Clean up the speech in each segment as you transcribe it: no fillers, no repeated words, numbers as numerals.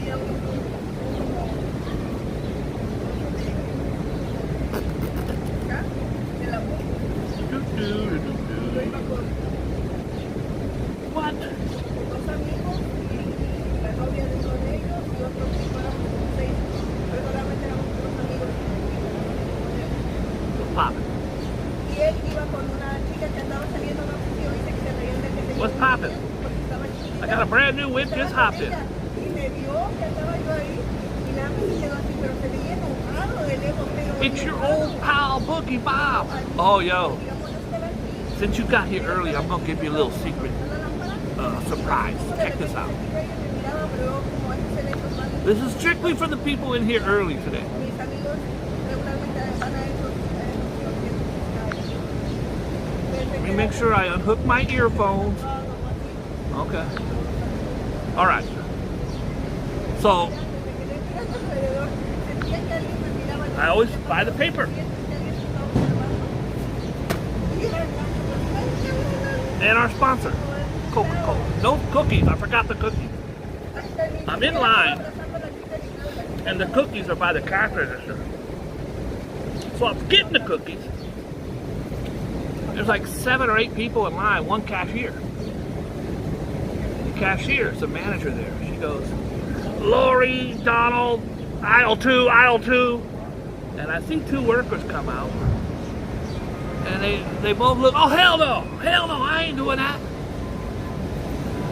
What? What's poppin'? I got a brand new whip, just hopped in. It's your old pal, Boogie Bob. Oh, yo. Since you got here early, I'm gonna give you a little secret surprise. Check this out. This is strictly for the people in here early today. Let me make sure I unhook my earphones. Okay. All right. So, I always buy the paper. And our sponsor, Coca-Cola. No cookies, I forgot the cookies. I'm in line, and the cookies are by the cash register. So I'm getting the cookies. There's like 7 or 8 people in line, one cashier. The cashier is the manager there. She goes, Lori, Donald, aisle 2, aisle 2. And I see 2 workers come out. And they both look, oh, hell no, I ain't doing that.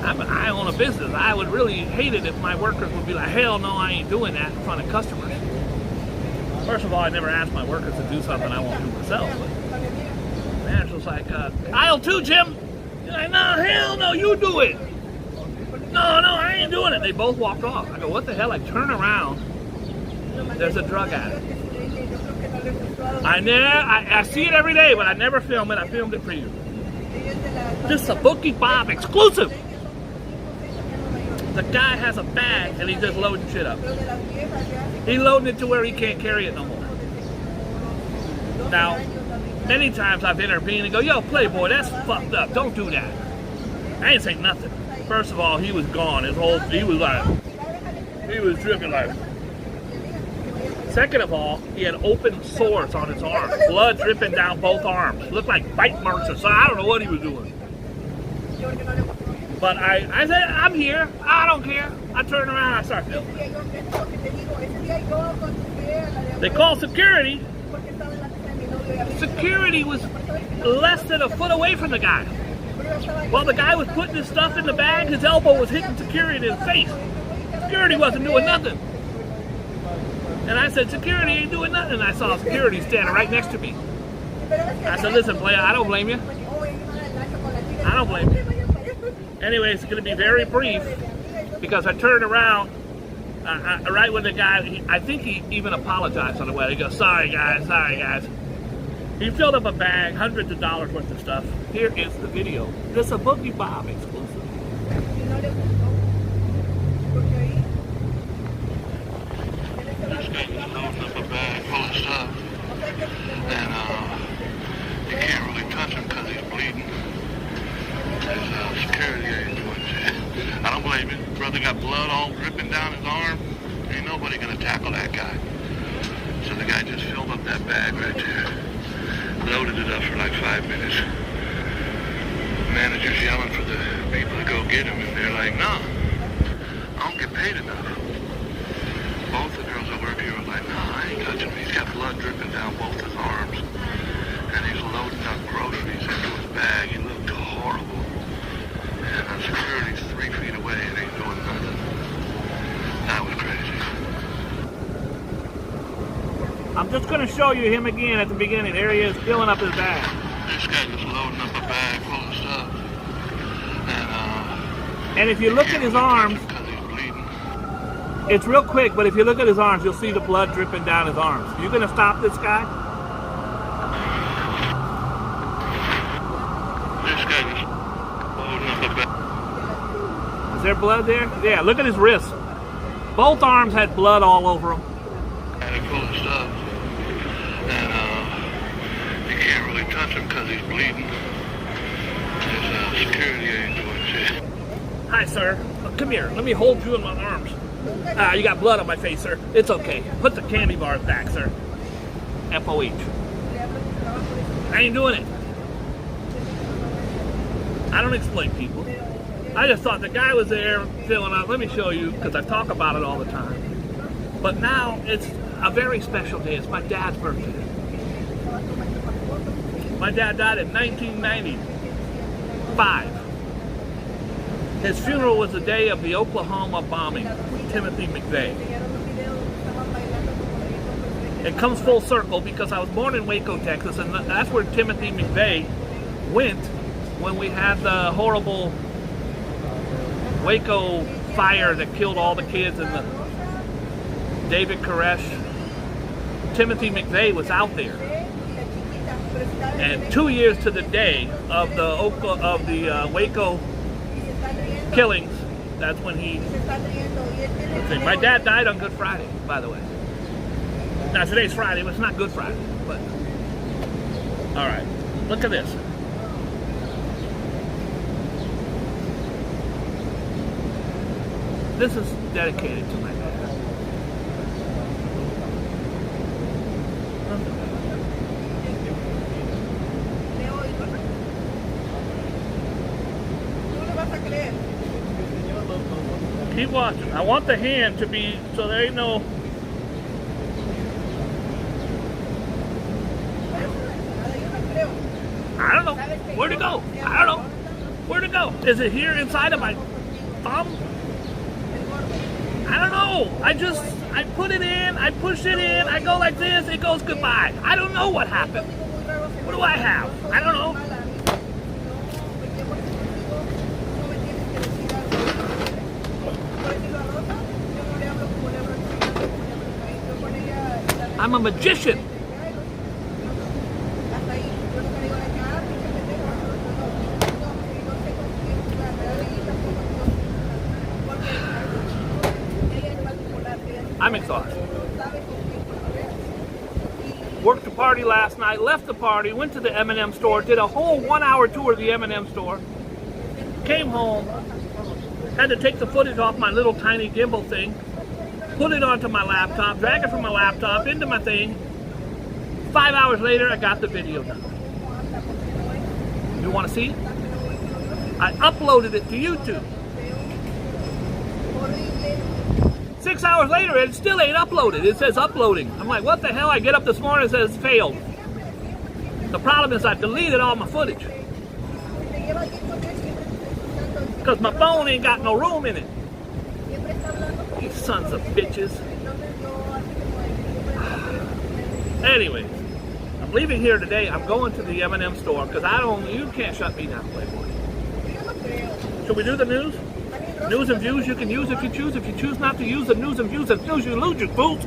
I own a business. I would really hate it if my workers would be like, hell no, I ain't doing that in front of customers. First of all, I never ask my workers to do something I won't do myself. But the manager's like, aisle 2, Jim. You're like, no, hell no, you do it. No, I ain't doing it. They both walked off. I go, what the hell? I turn around. There's a drug addict. I see it every day, but I never film it. I filmed it for you. This is a Boogie Bob exclusive. The guy has a bag and he's just loading shit up. He's loading it to where he can't carry it no more. Now, many times I've intervened and go, yo, Playboy, that's fucked up. Don't do that. I ain't saying nothing. First of all, he was gone. He was dripping like. Second of all, he had open sores on his arms, blood dripping down both arms. Looked like bite marks or something. I don't know what he was doing. But I said, I'm here. I don't care. I turn around, I start filming. They called security. Security was less than a foot away from the guy. While the guy was putting his stuff in the bag, his elbow was hitting security in the face. Security wasn't doing nothing. And I said, security ain't doing nothing. And I saw security standing right next to me. I said, listen, player, I don't blame you. I don't blame you. Anyway, it's going to be very brief because I turned around right when the guy, I think he even apologized on the way. He goes, sorry guys. He filled up a bag, hundreds of dollars worth of stuff. Here is the video. This is a Boogie Bob exclusive. This guy just loading up a bag full of stuff, and you can't really touch him because he's bleeding. His security ain't doing shit. I don't blame you. Brother got blood all dripping down his arm. Ain't nobody gonna tackle that guy. So the guy just filled up that bag right there, loaded it up for like 5 minutes. Manager's yelling for the people to go get him, and they're like, nah, I don't get paid enough. Both the girls that work here were like, nah, I ain't touching him. He's got blood dripping down both his arms. And he's loading up groceries into his bag. He looked horrible. And security's 3 feet away and ain't doing nothing. That was crazy. I'm just going to show you him again at the beginning. There he is, filling up his bag. This guy just loading up a bag full of stuff. And if you look at his arms, it's real quick, but if you look at his arms, you'll see the blood dripping down his arms. You going to stop this guy? This guy just loading up a bag. Is there blood there? Yeah, look at his wrists. Both arms had blood all over them. Bag full of stuff. And you can't really touch him because he's bleeding. His security ain't doing shit. Hi, sir. Come here. Let me hold you in my arms. Ah, you got blood on my face, sir. It's okay. Put the candy bars back, sir. FOH. I ain't doing it. I don't exploit people. I just thought the guy was there filling out. Let me show you, because I talk about it all the time. But now it's a very special day. It's my dad's birthday. My dad died in 1995. His funeral was the day of the Oklahoma bombing with Timothy McVeigh. It comes full circle because I was born in Waco, Texas, and that's where Timothy McVeigh went when we had the horrible Waco fire that killed all the kids and the David Koresh. Timothy McVeigh was out there. And 2 years to the day of the Waco killings, that's when he... My dad died on Good Friday, by the way. Now today's Friday, but it's not Good Friday. But all right, look at this. This is dedicated to my dad. Keep watching. I want the hand to be so there ain't no. I don't know. Where'd it go? I don't know. Where'd it go? Is it here inside of my thumb? I don't know. I put it in, I push it in, I go like this, it goes goodbye. I don't know what happened. What do I have? I don't know. I'm a magician. I'm exhausted. Worked the party last night, left the party, went to the M&M store, did a whole 1 hour tour of the M&M store, came home, had to take the footage off my little tiny gimbal thing, put it onto my laptop, drag it from my laptop into my thing. 5 hours later, I got the video done. You want to see it? I uploaded it to YouTube. 6 hours later, it still ain't uploaded. It says uploading. I'm like, what the hell? I get up this morning, it says failed. The problem is I deleted all my footage. Because my phone ain't got no room in it. You sons of bitches. Anyways, I'm leaving here today. I'm going to the M&M store because you can't shut me down, Playboy. Should we do the news? News and views you can use if you choose. If you choose not to use the news and views, you lose your fools.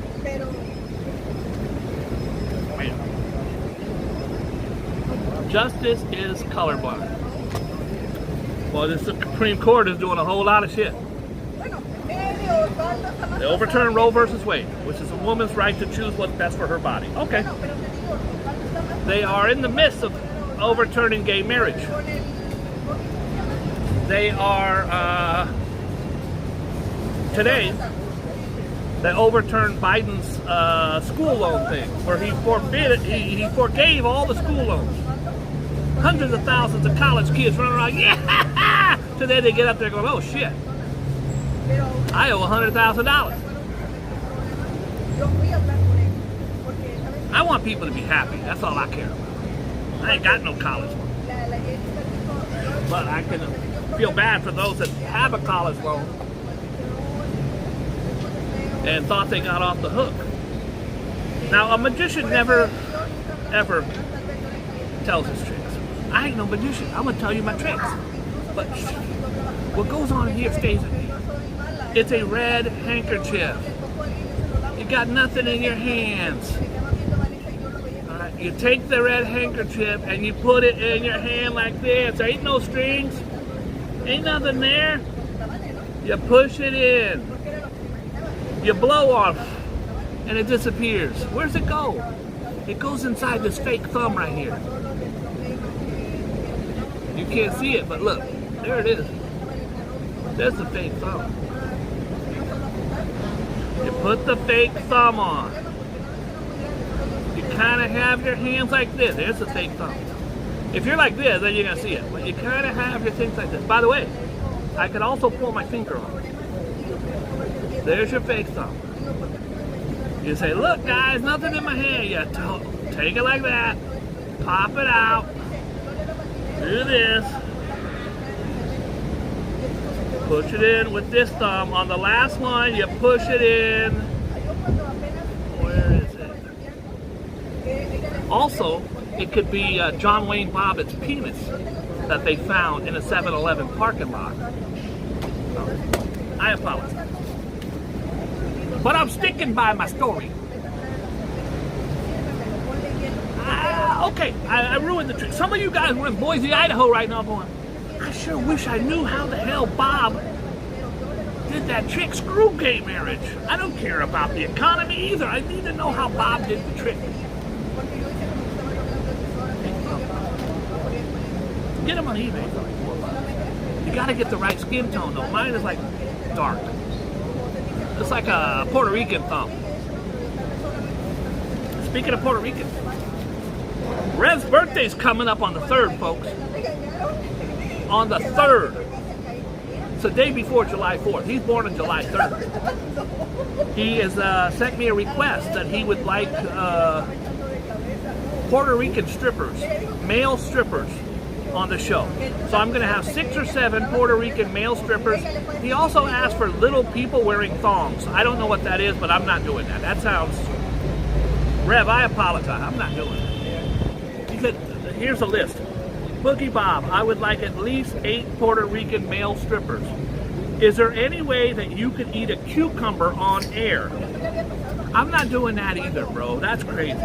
Justice is colorblind. Well, the Supreme Court is doing a whole lot of shit. They overturned Roe versus Wade, which is a woman's right to choose what's best for her body. Okay. They are in the midst of overturning gay marriage. They are, today, they overturned Biden's school loan thing, where he forgave all the school loans. Hundreds of thousands of college kids running around, yeah! Today they get up there going, oh shit, I owe $100,000. I want people to be happy. That's all I care about. I ain't got no college loan. But I can feel bad for those that have a college loan and thought they got off the hook. Now, a magician never, ever tells his tricks. I ain't no magician. I'm going to tell you my tricks. But what goes on in here stays in here. It's a red handkerchief. You got nothing in your hands. You take the red handkerchief and you put it in your hand like this. There ain't no strings. Ain't nothing there. You push it in. You blow off and it disappears. Where's it go? It goes inside this fake thumb right here. You can't see it, but look. There it is. There's the fake thumb. Put the fake thumb on. You kind of have your hands like this. There's the fake thumb. If you're like this, then you're going to see it. But you kind of have your things like this. By the way, I could also pull my finger on. There's your fake thumb. You say, look guys, nothing in my hand. You take it like that. Pop it out. Do this. Push it in with this thumb. On the last one, you push it in. Where is it? Also, it could be John Wayne Bobbitt's penis that they found in a 7-Eleven parking lot. I apologize. But I'm sticking by my story. Okay, I ruined the trick. Some of you guys were in Boise, Idaho right now going, I sure wish I knew how the hell Bob did that trick. Screw gay marriage. I don't care about the economy either. I need to know how Bob did the trick. Get them on eBay for like $4. You gotta get the right skin tone though. Mine is like dark. It's like a Puerto Rican thumb. Speaking of Puerto Rican, Rev's birthday's coming up on the 3rd, folks. On the 3rd. It's the day before July 4th. He's born on July 3rd. He has sent me a request that he would like Puerto Rican strippers, male strippers, on the show. So I'm going to have 6 or 7 Puerto Rican male strippers. He also asked for little people wearing thongs. I don't know what that is, but I'm not doing that. That sounds... Rev, I apologize. I'm not doing it. He said, here's a list. Boogie Bob, I would like at least 8 Puerto Rican male strippers. Is there any way that you could eat a cucumber on air? I'm not doing that either, bro. That's crazy.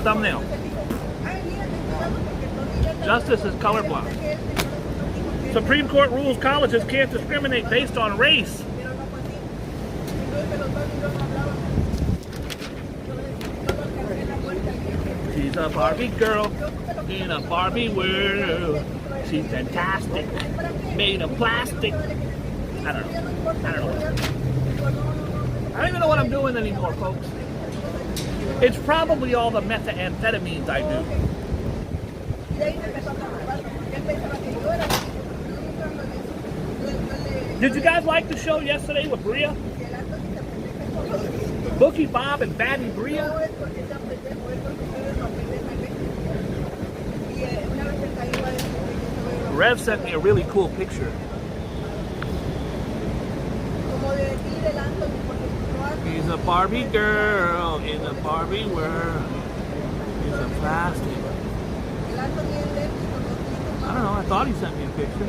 Thumbnail. Justice is colorblind. Supreme Court rules colleges can't discriminate based on race. She's a Barbie girl in a Barbie world. She's fantastic, made of plastic. I don't know. I don't even know what I'm doing anymore, folks. It's probably all the methamphetamines I do. Did you guys like the show yesterday with Bria? Boogie Bob and Baddie Bria? Rev sent me a really cool picture. He's a Barbie girl in a Barbie world. He's a plastic. I don't know, I thought he sent me a picture.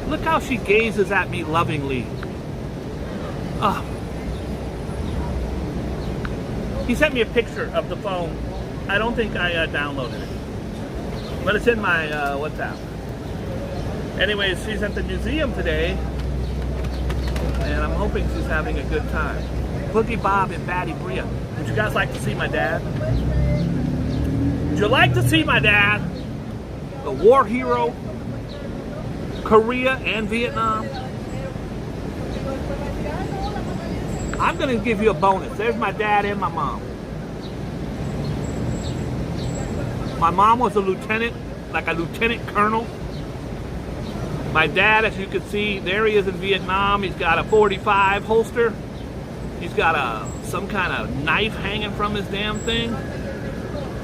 Look how she gazes at me lovingly. Oh. He sent me a picture of the phone. I don't think I downloaded it. But it's in my WhatsApp. Anyways, she's at the museum today. And I'm hoping she's having a good time. Boogie Bob and Baddie Bria. Would you guys like to see my dad? Would you like to see my dad? The war hero. Korea and Vietnam. I'm going to give you a bonus. There's my dad and my mom. My mom was a lieutenant, like a lieutenant colonel. My dad, as you can see, there he is in Vietnam. He's got a .45 holster. He's got some kind of knife hanging from his damn thing.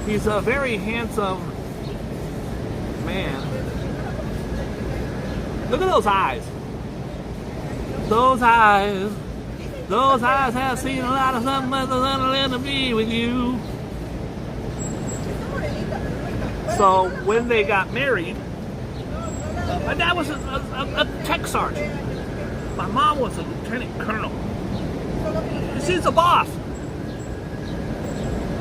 He's a very handsome man. Look at those eyes. Those eyes. Those eyes have seen a lot of something other than to be with you. So when they got married, my dad was a tech sergeant. My mom was a lieutenant colonel. She's the boss.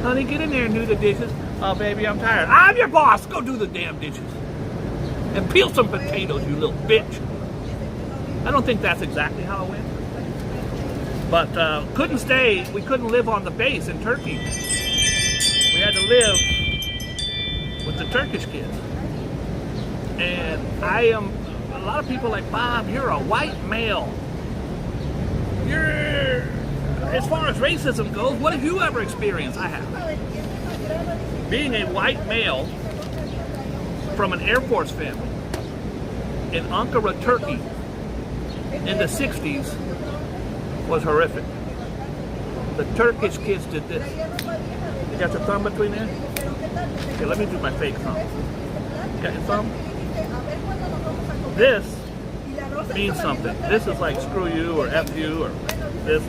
Honey, get in there and do the dishes. Oh, baby, I'm tired. I'm your boss. Go do the damn dishes. And peel some potatoes, you little bitch. I don't think that's exactly how it went. But couldn't stay. We couldn't live on the base in Turkey. We had had to live with the Turkish kids. And a lot of people are like, Bob, you're a white male. As far as racism goes, what have you ever experienced? I have. Being a white male from an Air Force family in Ankara, Turkey in the 60s was horrific. The Turkish kids did this. You got your thumb between there? Okay, let me do my fake thumb. You got your thumb? This means something. This is like screw you or F you or this.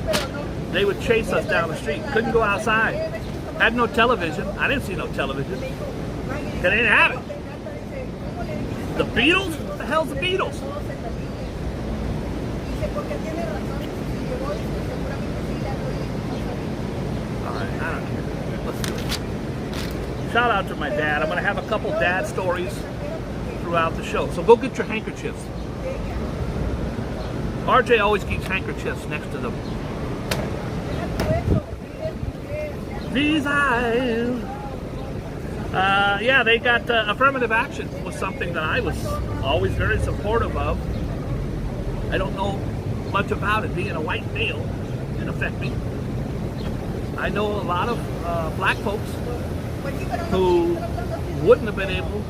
They would chase us down the street. Couldn't go outside. Had no television. I didn't see no television. They didn't have it. The Beatles? What the hell's the Beatles? Alright, I don't care. Let's do it. Shout out to my dad. I'm going to have a couple dad stories throughout the show. So go get your handkerchiefs. RJ always keeps handkerchiefs next to them. These eyes. Yeah, they got affirmative action was something that I was always very supportive of. I don't know much about it. Being a white male didn't affect me. I know a lot of black folks who wouldn't have been able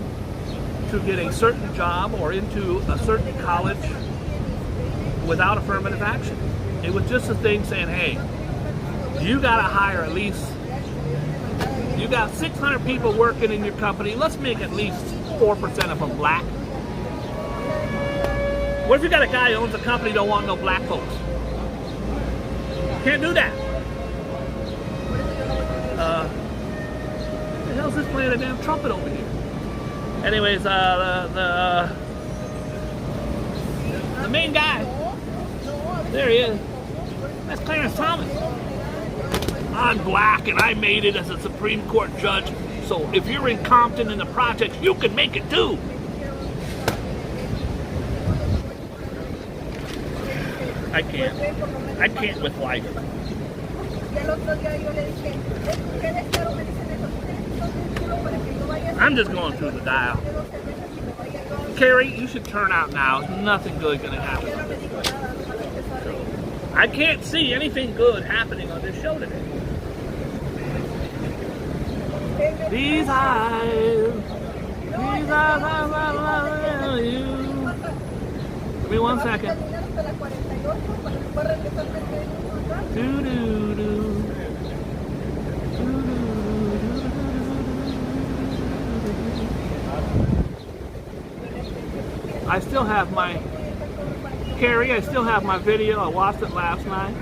to get a certain job or into a certain college without affirmative action. It was just a thing saying, hey, you got to hire at least, you got 600 people working in your company, let's make at least 4% of them black. What if you got a guy who owns a company don't want no black folks? Can't do that. What the hell's this playing a damn trumpet over here? Anyways, the main guy, there he is. That's Clarence Thomas. I'm black and I made it as a Supreme Court judge. So if you're in Compton in the projects, you can make it too. I can't with life. I'm just going through the dial. Carrie, you should turn out now. Nothing good going to happen. I can't see anything good happening on this show today. These eyes, I love you. Give me 1 second. Do-do-do. I still have my, Carrie, I still have my video. I watched it last night.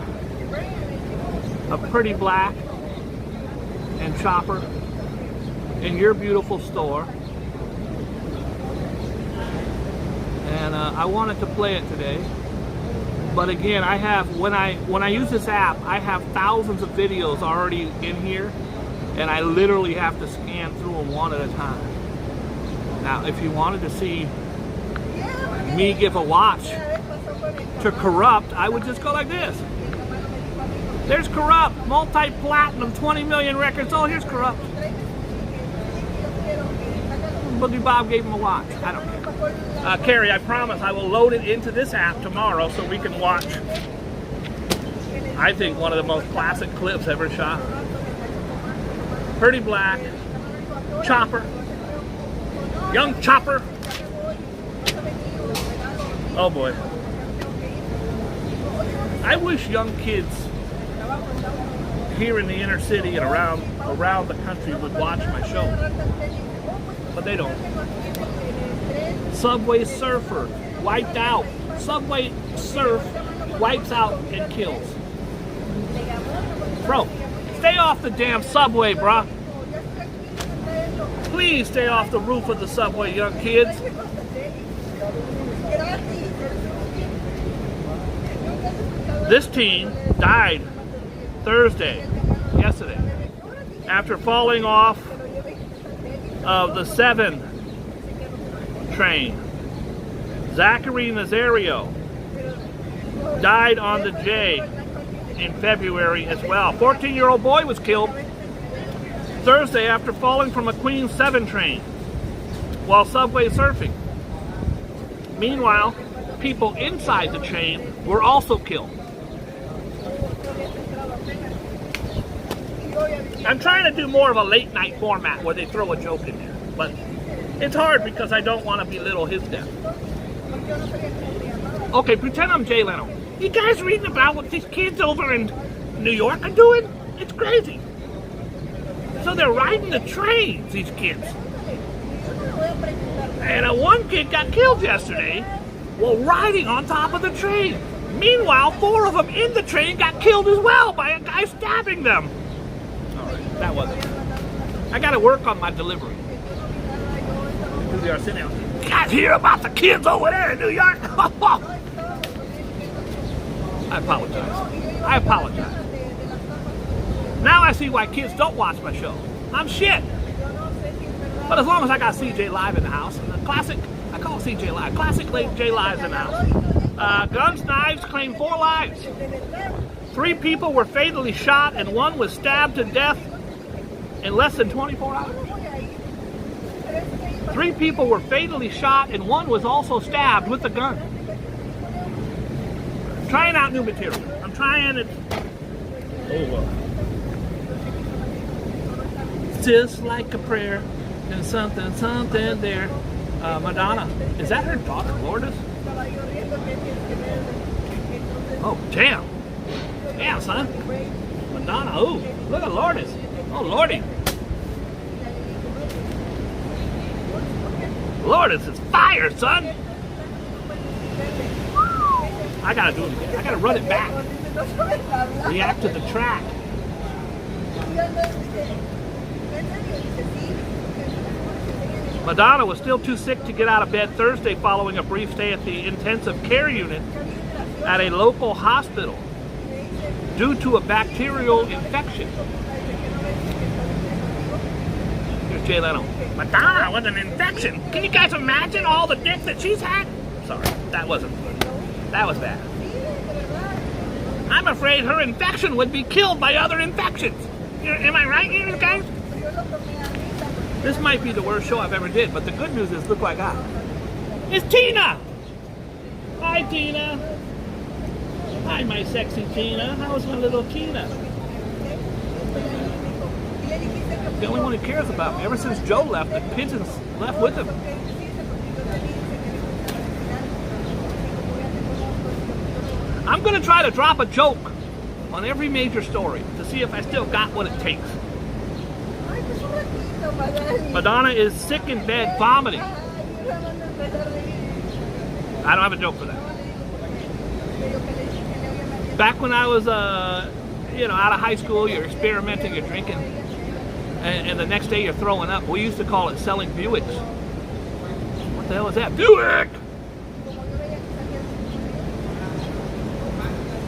A Pretty Black and Chopper in your beautiful store. And I wanted to play it today. But again, I have, when I use this app, I have thousands of videos already in here. And I literally have to scan through them one at a time. Now, if you wanted to see me give a watch to Corrupt, I would just go like this. There's Corrupt, multi-platinum, 20 million records. Oh, here's Corrupt. Boogie Bob gave him a watch. I don't care. Carrie, I promise I will load it into this app tomorrow so we can watch, I think, one of the most classic clips ever shot. Pretty Black, Chopper, Young Chopper. Oh boy. I wish young kids here in the inner city and around the country would watch my show. But they don't. Subway Surfer wiped out. Subway Surf wipes out and kills. Bro, stay off the damn subway, bruh. Please stay off the roof of the subway, young kids. This teen died yesterday, after falling off of the 7 train. Zachary Nazario died on the J in February as well. 14-year-old boy was killed. Thursday after falling from a Queen 7 train while subway surfing. Meanwhile, people inside the train were also killed. I'm trying to do more of a late night format where they throw a joke in there, but it's hard because I don't want to belittle his death. Okay, pretend I'm Jay Leno. You guys reading about what these kids over in New York are doing? It's crazy. So they're riding the trains, these kids. And one kid got killed yesterday while riding on top of the train. Meanwhile, 4 of them in the train got killed as well by a guy stabbing them. All right, that wasn't it. I got to work on my delivery. Here they are sitting down. You guys hear about the kids over there in New York? I apologize. Now I see why kids don't watch my show. I'm shit. But as long as I got CJ Live in the house, and the classic, I call CJ Live, classic late J Live's in the house. Guns, knives claim 4 lives. 3 people were fatally shot and 1 was stabbed to death in less than 24 hours. 3 people were fatally shot and 1 was also stabbed with a gun. Trying out new material. I'm trying it. Just like a prayer and something there. Madonna, is that her daughter, Lourdes? Oh, damn. Damn, son. Madonna, ooh, look at Lourdes. Oh, Lordy. Lourdes is fire, son. I gotta do it again. I gotta run it back. React to the track. Madonna was still too sick to get out of bed Thursday following a brief stay at the intensive care unit at a local hospital due to a bacterial infection. Here's Jay Leno. Madonna with an infection. Can you guys imagine all the dick that she's had? Sorry, that wasn't good. That was bad. I'm afraid her infection would be killed by other infections. Am I right here, guys? This might be the worst show I've ever did, but the good news is, look what I got. It's Tina! Hi, Tina. Hi, my sexy Tina. How's my little Tina? The only one who cares about me. Ever since Joe left, the pigeons left with him. I'm going to try to drop a joke on every major story to see if I still got what it takes. Madonna is sick in bed, vomiting. I don't have a joke for that. Back when I was, out of high school, you're experimenting, you're drinking, and the next day you're throwing up. We used to call it selling Buicks. What the hell is that? Buick!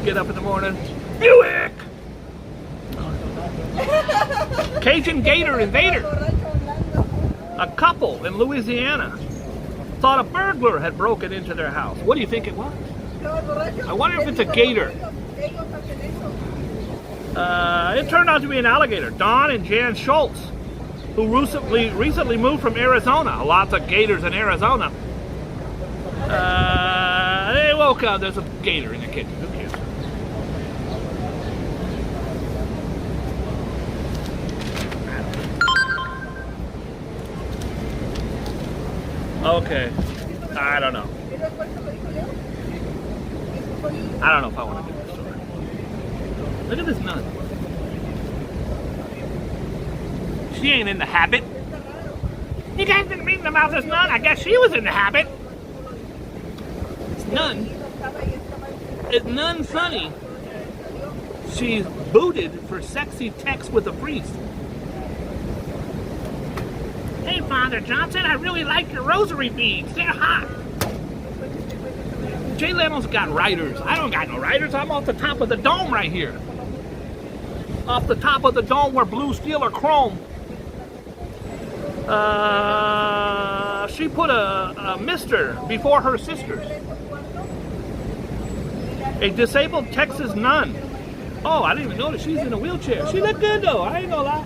Get up in the morning, Buick! Cajun Gator Invader. A couple in Louisiana thought a burglar had broken into their house. What do you think it was? I wonder if it's a gator. It turned out to be an alligator. Don and Jan Schultz, who recently moved from Arizona. Lots of gators in Arizona. They woke up, there's a gator in the kitchen. Who cares? Okay, I don't know. I don't know if I want to do this story. Look at this nun. She ain't in the habit. You guys been reading about this nun? I guess she was in the habit. It's nun. It's nun funny. She's booted for sexy text with a priest. Hey, Father Johnson, I really like your rosary beads. They're hot. Jay Leno's got writers. I don't got no writers. I'm off the top of the dome right here. Off the top of the dome where blue, steel, or chrome. She put a mister before her sisters. A disabled Texas nun. Oh, I didn't even notice she's in a wheelchair. She looked good though. I ain't gonna lie.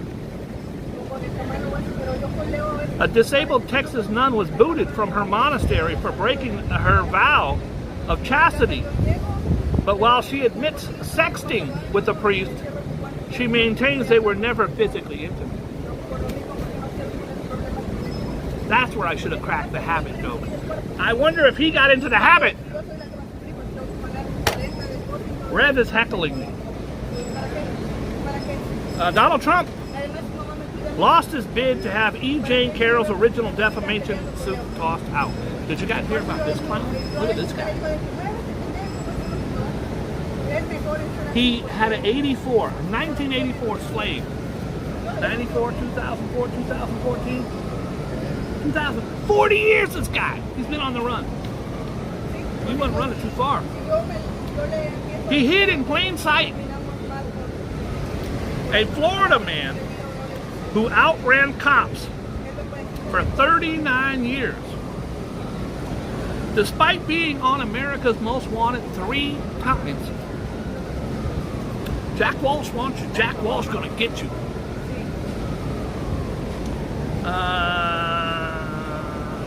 A disabled Texas nun was booted from her monastery for breaking her vow of chastity. But while she admits sexting with a priest, she maintains they were never physically intimate. That's where I should have cracked the habit joke. I wonder if he got into the habit. Rev is heckling me. Donald Trump lost his bid to have E. Jane Carroll's original defamation suit tossed out. Did you guys hear about this clown? Look at this guy. He had an 1984 slave. 94, 2004, 2014, 40 years this guy. He's been on the run. He wasn't running too far. He hid in plain sight. A Florida man who outran cops for 39 years. Despite being on America's Most Wanted 3 times. Jack Walsh wants you. Jack Walsh gonna get you.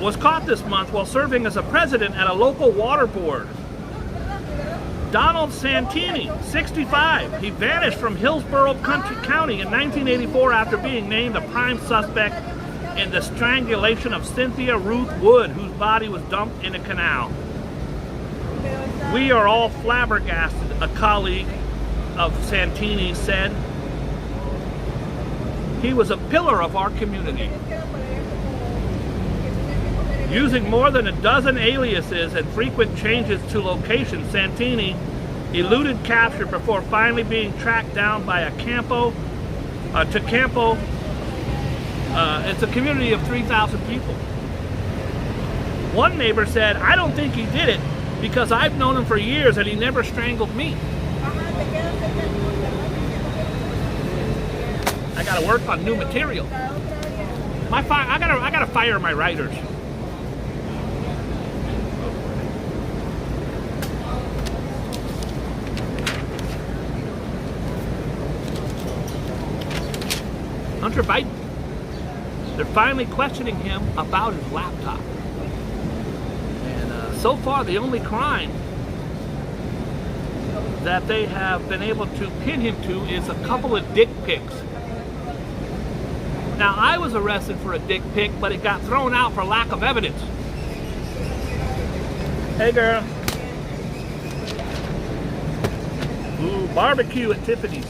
Was caught this month while serving as a president at a local water board. Donald Santini, 65. He vanished from Hillsborough County in 1984 after being named a prime suspect in the strangulation of Cynthia Ruth Wood, whose body was dumped in a canal. We are all flabbergasted, a colleague of Santini said. He was a pillar of our community. Using more than a dozen aliases and frequent changes to location, Santini eluded capture before finally being tracked down by a Campo. It's a community of 3,000 people. One neighbor said, "I don't think he did it because I've known him for years and he never strangled me." I gotta work on new material. I gotta fire my writers. Hunter Biden. They're finally questioning him about his laptop. And so far, the only crime that they have been able to pin him to is a couple of dick pics. Now, I was arrested for a dick pic, but it got thrown out for lack of evidence. Hey, girl. Ooh, barbecue at Tiffany's.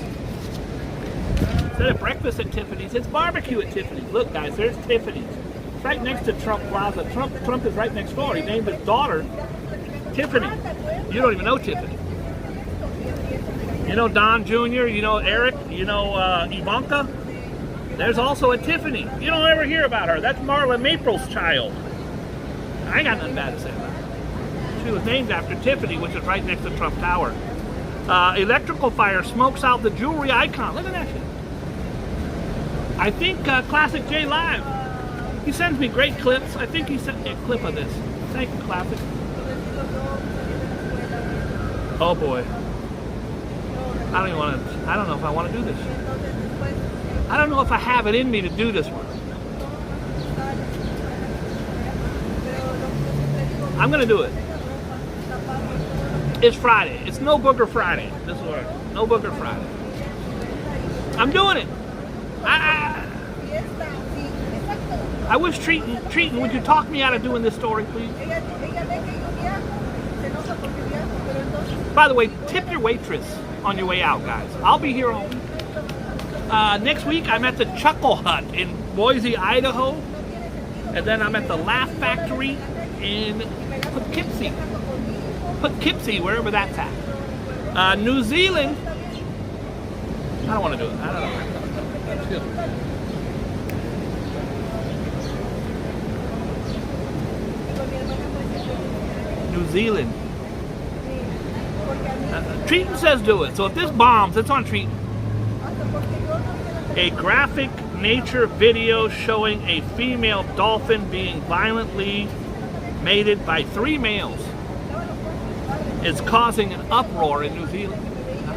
Instead of breakfast at Tiffany's, it's barbecue at Tiffany's. Look, guys, there's Tiffany's. It's right next to Trump Plaza. Trump is right next door. He named his daughter Tiffany. You don't even know Tiffany. You know Don Jr., you know Eric, you know Ivanka. There's also a Tiffany. You don't ever hear about her. That's Marla Maple's child. I ain't got nothing bad to say about her. She was named after Tiffany, which is right next to Trump Tower. Electrical fire smokes out the jewelry icon. Look at that shit. I think Classic J Live, he sends me great clips. I think he sent me a clip of this. Thank you, Classic. Oh boy. I don't know if I want to do this. I don't know if I have it in me to do this one. I'm going to do it. It's Friday. It's No Booger Friday. This is what No Booger Friday. I'm doing it. I wish Treaton, would you talk me out of doing this story, please? By the way, tip your waitress on your way out, guys. I'll be here all week. Next week, I'm at the Chuckle Hut in Boise, Idaho. And then I'm at the Laugh Factory in Poughkeepsie, wherever that's at. New Zealand. I don't want to do it. I don't know. New Zealand. Treaton says do it. So if this bombs, it's on Treaton. A graphic nature video showing a female dolphin being violently mated by 3 males is causing an uproar in New Zealand.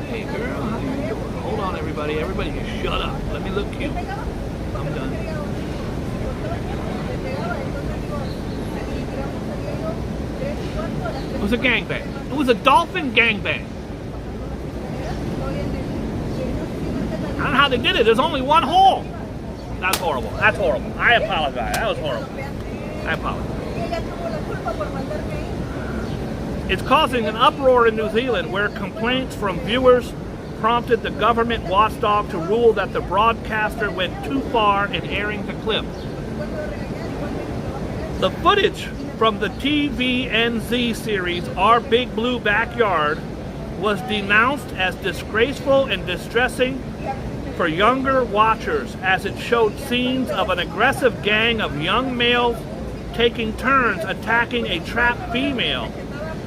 Hey girl, how you doing? Hold on everybody. Everybody just shut up. Let me look cute. I'm done. was a gangbang. It was a dolphin gangbang. I don't know how they did it. There's only one hole. That's horrible. That's horrible. I apologize. That was horrible. I apologize. It's causing an uproar in New Zealand where complaints from viewers prompted the government watchdog to rule that the broadcaster went too far in airing the clip. The footage from the TVNZ series Our Big Blue Backyard was denounced as disgraceful and distressing for younger watchers as it showed scenes of an aggressive gang of young males taking turns attacking a trapped female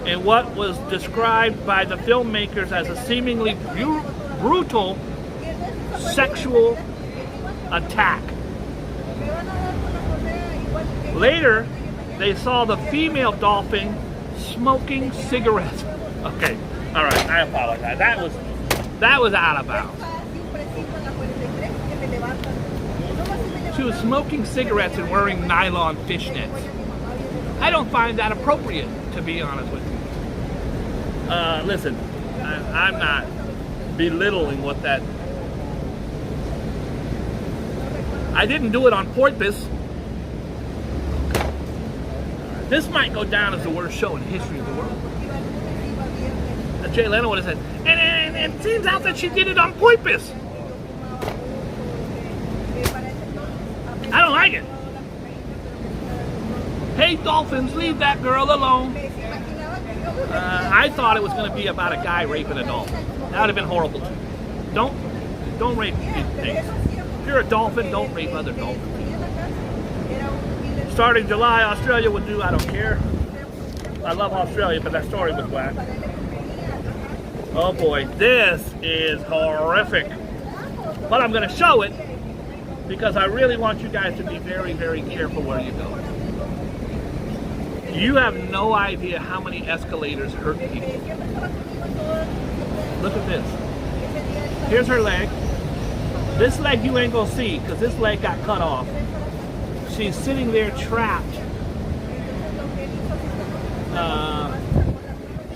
in what was described by the filmmakers as a seemingly brutal sexual attack. Later, they saw the female dolphin smoking cigarettes. Okay, all right, I apologize. That was out of bounds. She was smoking cigarettes and wearing nylon fishnets. I don't find that appropriate, to be honest with you. Listen, I'm not belittling what that... I didn't do it on purpose. This might go down as the worst show in the history of the world. Jay Leno would have said, and it seems out that she did it on purpose. I don't like it. Hey, dolphins, leave that girl alone. I thought it was going to be about a guy raping a dolphin. That would have been horrible too. Don't rape things. If you're a dolphin, don't rape other dolphins. Starting July, Australia would do I don't care. I love Australia, but that story was whack. Oh boy, this is horrific. But I'm going to show it because I really want you guys to be very, very careful where you go. You have no idea how many escalators hurt people. Look at this. Here's her leg. This leg you ain't gonna see because this leg got cut off. She's sitting there trapped.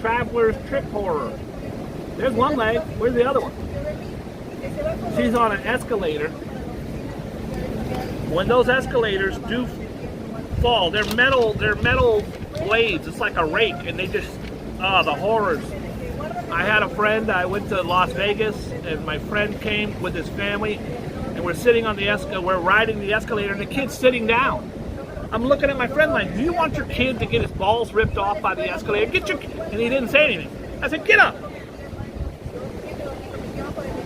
Traveler's trip horror. There's one leg. Where's the other one? She's on an escalator. When those escalators do fall, they're metal blades. It's like a rake, and they just the horrors. I had a friend. I went to Las Vegas, and my friend came with his family, and we're sitting on the we're riding the escalator, and the kid's sitting down. I'm looking at my friend like, do you want your kid to get his balls ripped off by the escalator? And he didn't say anything. I said, get up.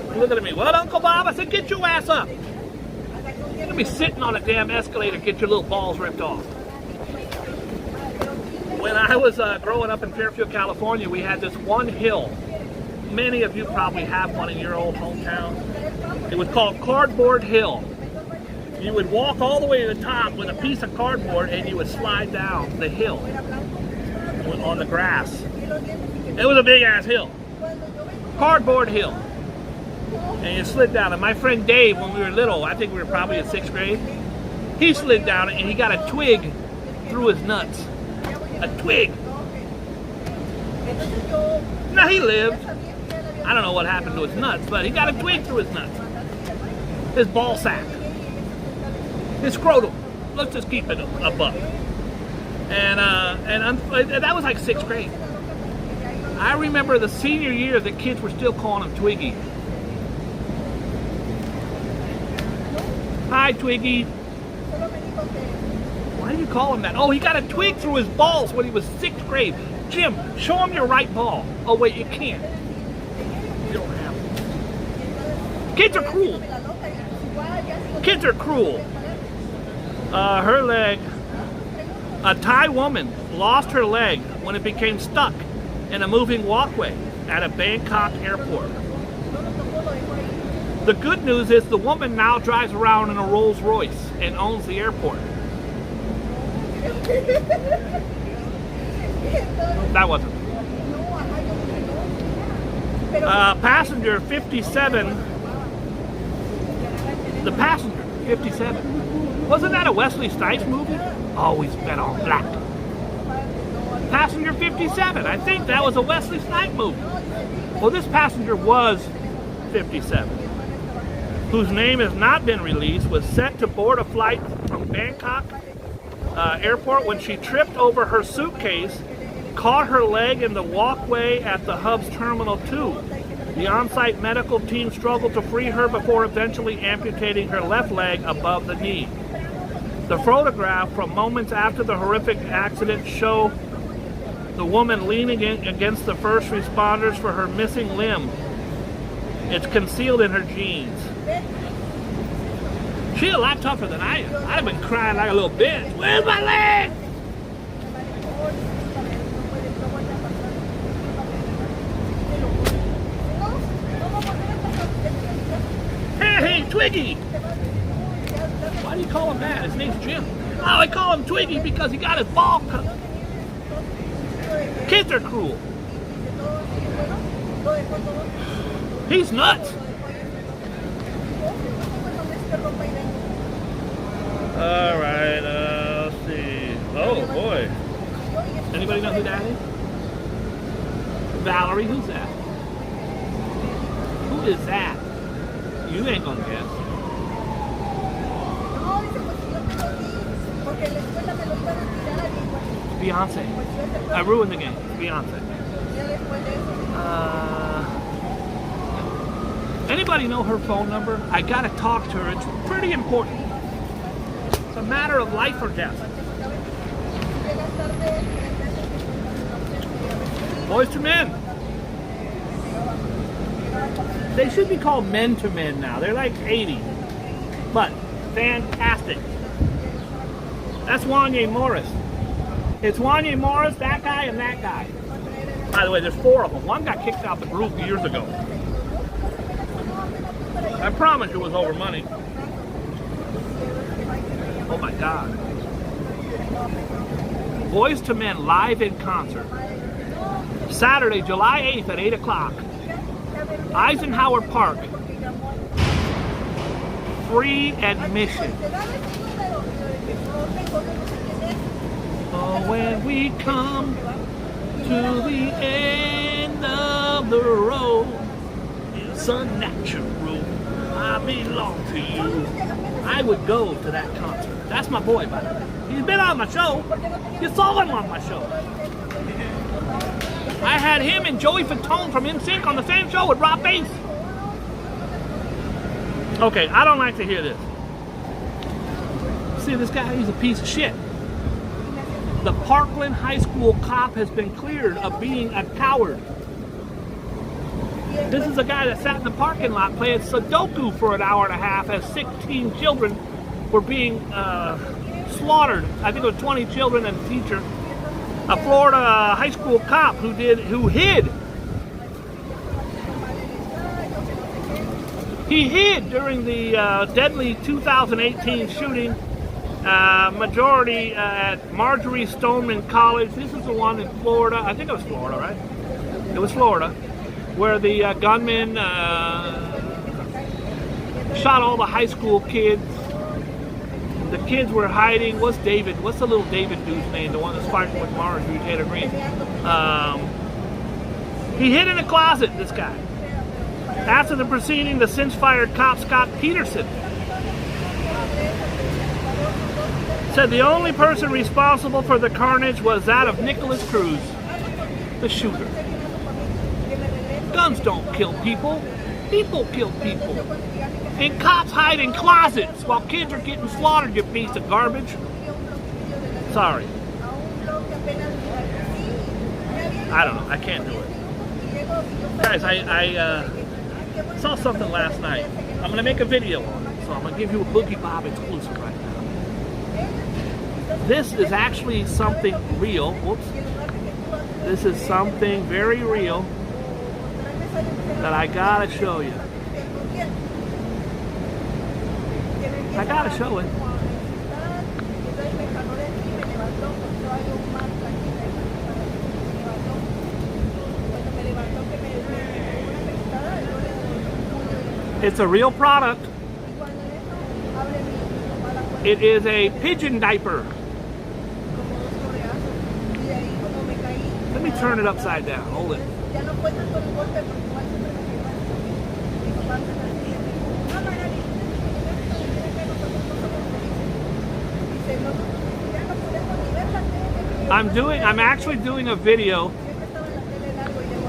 He's looking at me, what, Uncle Bob? I said, get your ass up. You're gonna be sitting on a damn escalator, get your little balls ripped off. When I was growing up in Fairfield, California, we had this one hill. Many of you probably have one in your old hometown. It was called Cardboard Hill. You would walk all the way to the top with a piece of cardboard and you would slide down the hill on the grass. It was a big ass hill. Cardboard Hill. And you slid down. And my friend Dave, when we were little, I think we were probably in 6th grade, he slid down and he got a twig through his nuts. A twig. Now he lived. I don't know what happened to his nuts, but he got a twig through his nuts. His ball sack. His scrotum. Let's just keep it a buck. And that was like 6th grade. I remember the senior year, the kids were still calling him Twiggy. Hi, Twiggy. Why do you call him that? Oh, he got a twig through his balls when he was 6th grade. Jim, show him your right ball. Oh, wait, you can't. You don't have it. Kids are cruel. Kids are cruel. Her leg. A Thai woman lost her leg when it became stuck in a moving walkway at a Bangkok airport. The good news is the woman now drives around in a Rolls Royce and owns the airport. That wasn't. Passenger 57. The Passenger 57. Wasn't that a Wesley Snipes movie? Always bet on black. Passenger 57. I think that was a Wesley Snipes movie. Well, this passenger was 57, whose name has not been released, was set to board a flight from Bangkok airport when she tripped over her suitcase, caught her leg in the walkway at the hub's Terminal 2. The on-site medical team struggled to free her before eventually amputating her left leg above the knee. The photograph from moments after the horrific accident show the woman leaning against the first responders for her missing limb. It's concealed in her jeans. She's a lot tougher than I am. I'd have been crying like a little bitch. Where's my leg? Hey, Twiggy! Why do you call him that? His name's Jim. Oh, I call him Twiggy because he got his ball cut. Kids are cruel. He's nuts. Alright, let's see. Oh, boy. Anybody know who that is? Valerie, who's that? Who is that? You ain't gonna guess. Beyonce. I ruined the game. Beyonce. Anybody know her phone number? I gotta talk to her. It's pretty important. It's a matter of life or death. Boys to Men. They should be called Men to Men now. They're like 80. But fantastic. That's Wanya Morris. It's Wanya Morris, that guy, and that guy. By the way, there's 4 of them. One got kicked out the group years ago. I promise it was over money. Oh my God. Boys to Men live in concert. Saturday, July 8th at 8 o'clock. Eisenhower Park. Free admission. Oh, when we come to the end of the road, it's unnatural. I belong to you. I would go to that concert. That's my boy, by the way. He's been on my show. You saw him on my show. I had him and Joey Fatone from NSYNC on the same show with Rob Bass. Okay, I don't like to hear this. See this guy? He's a piece of shit. The Parkland High School cop has been cleared of being a coward. This is a guy that sat in the parking lot playing Sudoku for an hour and a half as 16 children were being slaughtered. I think it was 20 children and a teacher. A Florida high school cop who hid. He hid during the deadly 2018 shooting, majority at Marjorie Stoneman College. This is the one in Florida. I think it was Florida, right? It was Florida, where the gunman shot all the high school kids. The kids were hiding. What's the little David dude's name? The one that's fighting with Marjorie Taylor Greene. He hid in a closet, this guy. After the proceeding, the since fired cop Scott Peterson said the only person responsible for the carnage was that of Nicholas Cruz, the shooter. Guns don't kill people. People kill people. And cops hide in closets while kids are getting slaughtered, you piece of garbage. Sorry. I don't know. I can't do it. Guys, I saw something last night. I'm going to make a video on it. So I'm going to give you a Boogie Bob exclusive right now. This is actually something real. Whoops. This is something very real that I got to show you. I gotta show it. It's a real product. It is a Pigeon diaper. Let me turn it upside down. Hold it. I'm actually doing a video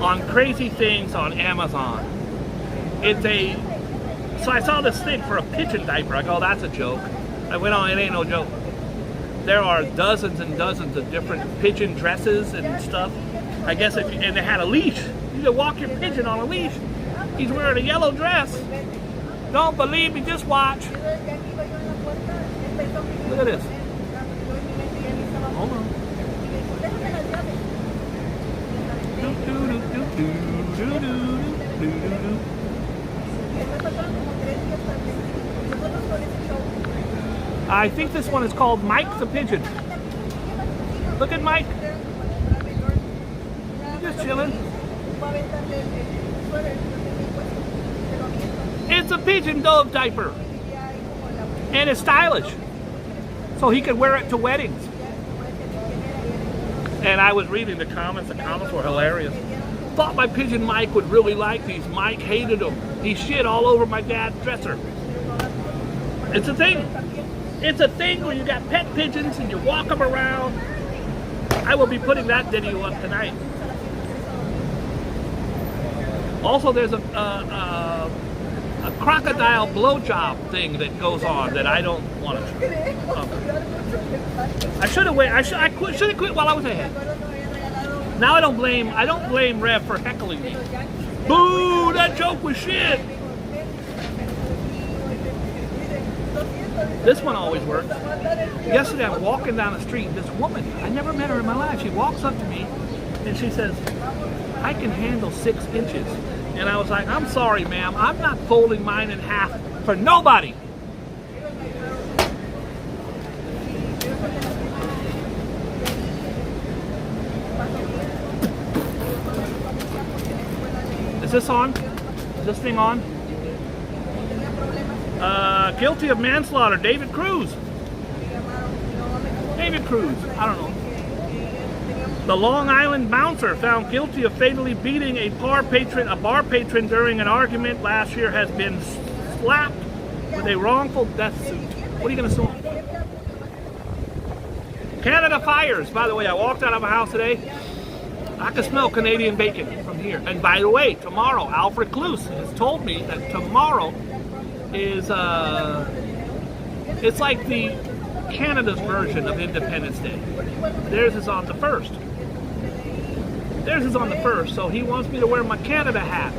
on crazy things on Amazon. So I saw this thing for a pigeon diaper. I go, that's a joke. I went on, it ain't no joke. There are dozens and dozens of different pigeon dresses and stuff. I guess and they had a leash. You can walk your pigeon on a leash. He's wearing a yellow dress. Don't believe me, just watch. Look at this. Hold on. I think this one is called Mike the Pigeon. Look at Mike. He's just chilling. It's a pigeon dove diaper. And it's stylish. So he can wear it to weddings. And I was reading the comments were hilarious. Thought my pigeon Mike would really like these. Mike hated them. He shit all over my dad's dresser. It's a thing. It's a thing where you got pet pigeons and you walk them around. I will be putting that video up tonight. Also, there's a crocodile blowjob thing that goes on that I don't want to. I should have waited. I should have quit while I was ahead. Now I don't blame Rev for heckling me. Boo! That joke was shit. This one always works. Yesterday I'm walking down the street. This woman, I never met her in my life. She walks up to me and she says, "I can handle 6 inches." And I was like, "I'm sorry, ma'am. I'm not folding mine in half for nobody." Is this on? Is this thing on? Guilty of manslaughter, David Cruz. David Cruz, I don't know. The Long Island bouncer found guilty of fatally beating a bar patron during an argument last year has been slapped with a wrongful death suit. What are you going to sue him? Canada fires. By the way, I walked out of my house today. I can smell Canadian bacon from here. And by the way, tomorrow, Alfred Cluse has told me that tomorrow is, it's like the Canada's version of Independence Day. Theirs is on the 1st. Theirs is on the 1st, so he wants me to wear my Canada hat.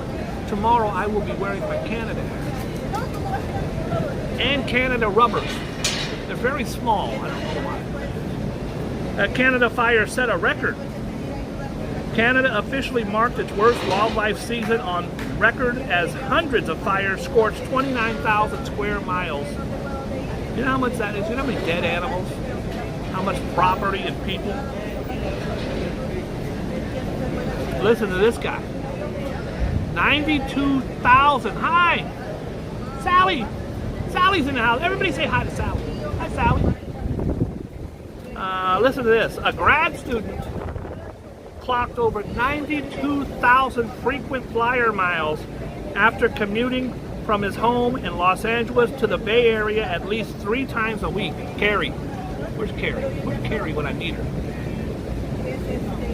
Tomorrow I will be wearing my Canada hat. And Canada rubbers. They're very small, I don't know why. Canada fire set a record. Canada officially marked its worst wildlife season on record as hundreds of fires scorched 29,000 square miles. You know how much that is? You know how many dead animals? How much property and people? Listen to this guy. 92,000. Hi! Sally! Sally's in the house. Everybody say hi to Sally. Hi, Sally. Listen to this. A grad student clocked over 92,000 frequent flyer miles after commuting from his home in Los Angeles to the Bay Area at least 3 times a week. Carrie. Where's Carrie? Where's Carrie when I need her?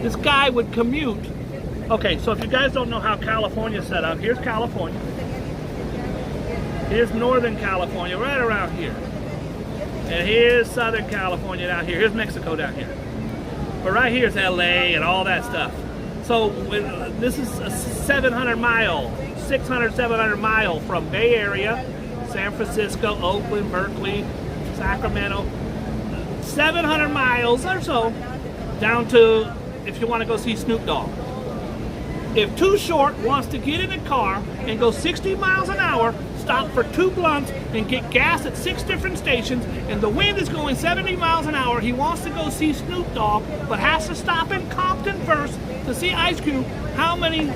This guy would commute. Okay, so if you guys don't know how California's set up, here's California. Here's Northern California, right around here. And here's Southern California down here. Here's Mexico down here. But right here is LA and all that stuff. So this is a 700 mile, 600, 700 mile from Bay Area, San Francisco, Oakland, Berkeley, Sacramento. 700 miles or so down to if you want to go see Snoop Dogg. If Too Short wants to get in a car and go 60 miles an hour, stop for 2 blunts and get gas at 6 different stations, and the wind is going 70 miles an hour, he wants to go see Snoop Dogg, but has to stop in Compton first to see Ice Cube. How many?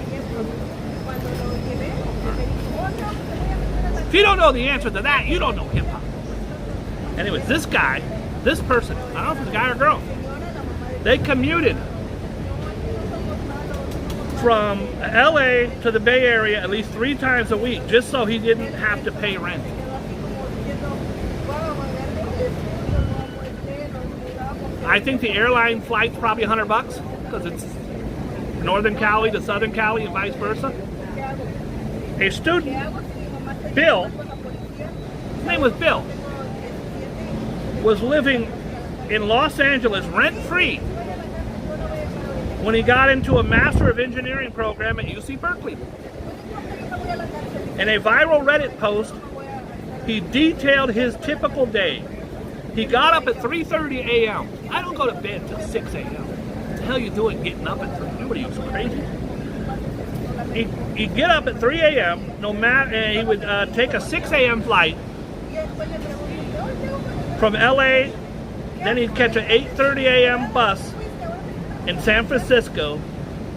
If you don't know the answer to that, you don't know hip-hop. Anyways, this guy, this person, I don't know if it's a guy or girl, they commuted from LA to the Bay Area at least 3 times a week just so he didn't have to pay rent. I think the airline flight's probably $100 because it's Northern Cali to Southern Cali and vice versa. A student, Bill, his name was Bill, was living in Los Angeles rent-free when he got into a Master of Engineering program at UC Berkeley. In a viral Reddit post, he detailed his typical day. He got up at 3:30 a.m. I don't go to bed till 6 a.m. What the hell you doing getting up at 3? What are you, crazy? He'd get up at 3 a.m. no matter, and he would take a 6 a.m. flight from LA. Then he'd catch an 8:30 a.m. bus in San Francisco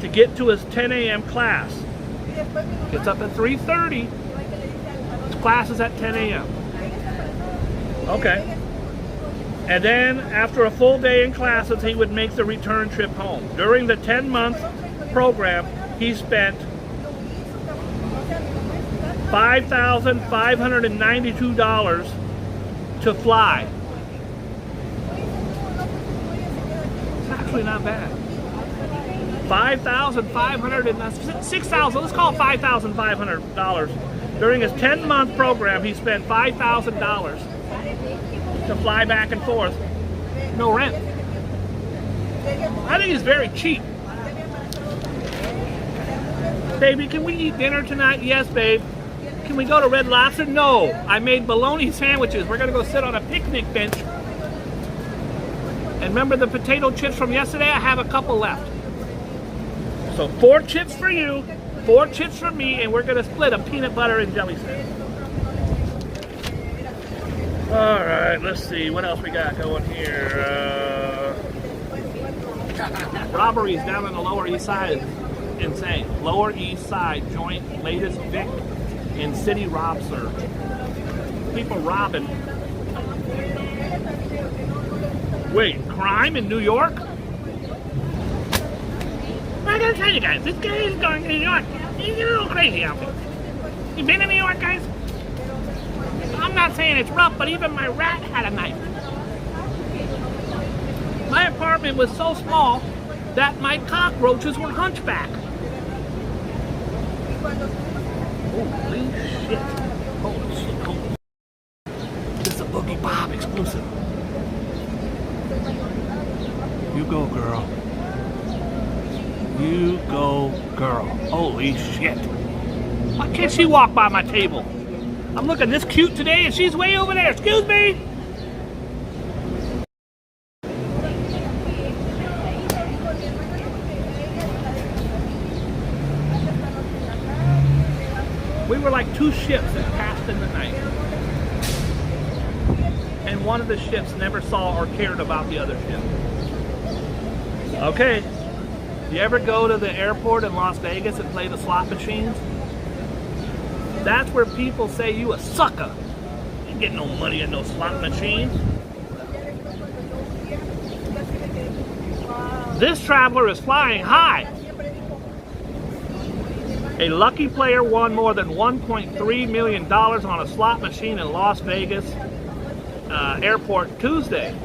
to get to his 10 a.m. class. Gets up at 3:30. His class is at 10 a.m. Okay. And then after a full day in classes, he would make the return trip home. During the 10-month program, he spent $5,592 to fly. It's actually not bad. $6,000, let's call it $5,500. During his 10-month program, he spent $5,000 to fly back and forth. No rent. I think it's very cheap. Baby, can we eat dinner tonight? Yes, babe. Can we go to Red Lobster? No. I made bologna sandwiches. We're going to go sit on a picnic bench. And remember the potato chips from yesterday? I have a couple left. So 4 chips for you, 4 chips for me, and we're going to split a peanut butter and jelly sandwich. All right, let's see. What else we got going here? Robberies down on the Lower East Side. Insane. Lower East Side joint latest Vic in city rob surge. People robbing. Wait, crime in New York? I gotta tell you guys, this guy is going to New York. He's a little crazy out there. You been to New York, guys? I'm not saying it's rough, but even my rat had a knife. My apartment was so small that my cockroaches were hunchback. Holy shit. Holy shit. Holy shit. This is a Boogie Bob exclusive. You go, girl. You go, girl. Holy shit. Why can't she walk by my table? I'm looking this cute today and she's way over there. Excuse me. We were like 2 ships that passed in the night. And one of the ships never saw or cared about the other ship. Okay. You ever go to the airport in Las Vegas and play the slot machines? That's where people say you a sucker. You ain't getting no money in no slot machines. This traveler is flying high. A lucky player won more than $1.3 million on a slot machine in Las Vegas airport Tuesday.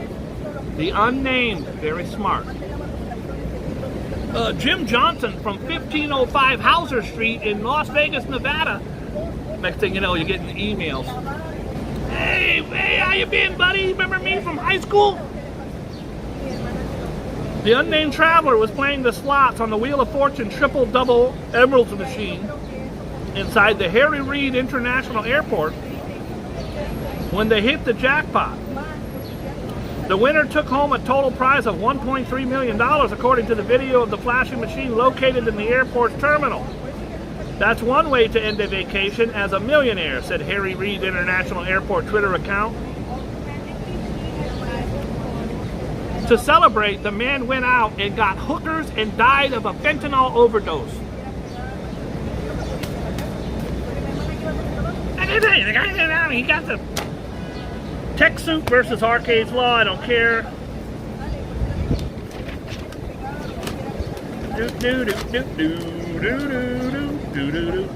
The unnamed, very smart. Jim Johnson from 1505 Hauser Street in Las Vegas, Nevada. Next thing you know, you're getting emails. Hey, how you been, buddy? Remember me from high school? The unnamed traveler was playing the slots on the Wheel of Fortune triple-double Emeralds machine inside the Harry Reid International Airport when they hit the jackpot. The winner took home a total prize of $1.3 million, according to the video of the flashing machine located in the airport's terminal. That's one way to end a vacation as a millionaire, said Harry Reid International Airport Twitter account. To celebrate, the man went out and got hookers and died of a fentanyl overdose. He got the tech suit versus arcades law. I don't care.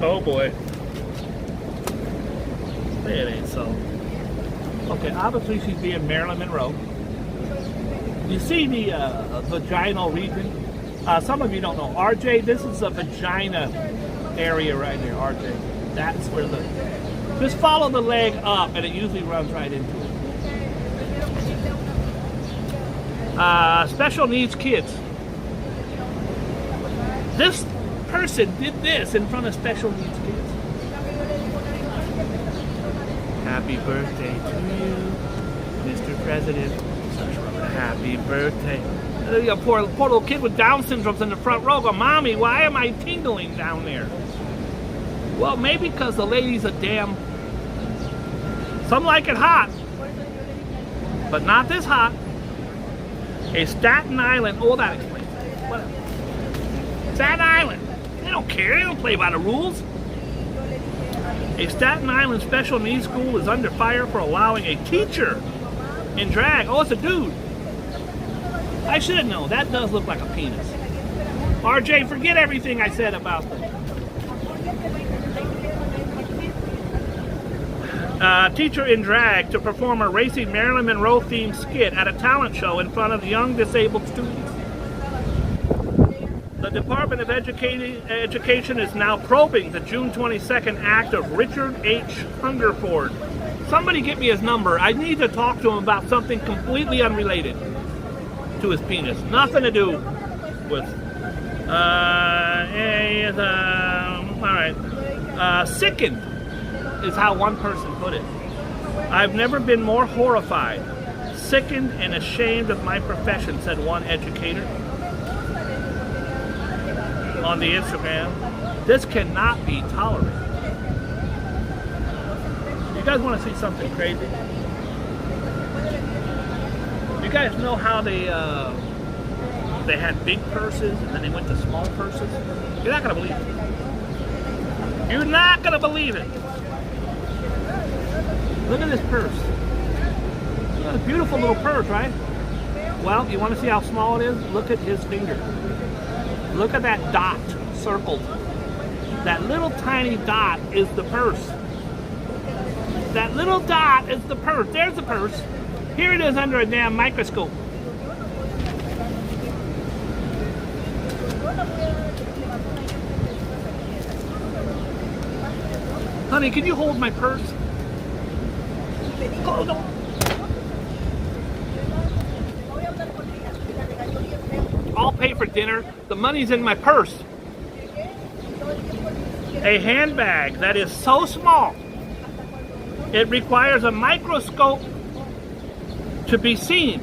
Oh boy. It ain't so. Okay, obviously she's being Marilyn Monroe. You see the vaginal region? Some of you don't know. RJ, this is the vagina area right here, RJ. That's where the... Just follow the leg up and it usually runs right into it. Special needs kids. This person did this in front of special needs kids. Happy birthday to you, Mr. President. Happy birthday. A poor little kid with Down syndrome's in the front row going, Mommy, why am I tingling down there? Well, maybe because the lady's a damn... Some like it hot, but not this hot. A Staten Island... Oh, that explains it. Whatever. Staten Island. They don't care. They don't play by the rules. A Staten Island special needs school is under fire for allowing a teacher in drag. Oh, it's a dude. I should have known. That does look like a penis. RJ, forget everything I said about them. Teacher in drag to perform a racing Marilyn Monroe themed skit at a talent show in front of young disabled students. The Department of Education is now probing the June 22nd act of Richard H. Hungerford. Somebody get me his number. I need to talk to him about something completely unrelated to his penis. Nothing to do with... Alright. Sickened is how one person put it. I've never been more horrified, sickened and ashamed of my profession, said one educator on the Instagram. This cannot be tolerated. You guys want to see something crazy? You guys know how they had big purses and then they went to small purses? You're not going to believe it. You're not going to believe it. Look at this purse. It's a beautiful little purse, right? Well, you want to see how small it is? Look at his finger. Look at that dot circled. That little tiny dot is the purse. That little dot is the purse. There's the purse. Here it is under a damn microscope. Honey, can you hold my purse? Oh, no. I'll pay for dinner. The money's in my purse. A handbag that is so small, it requires a microscope to be seen.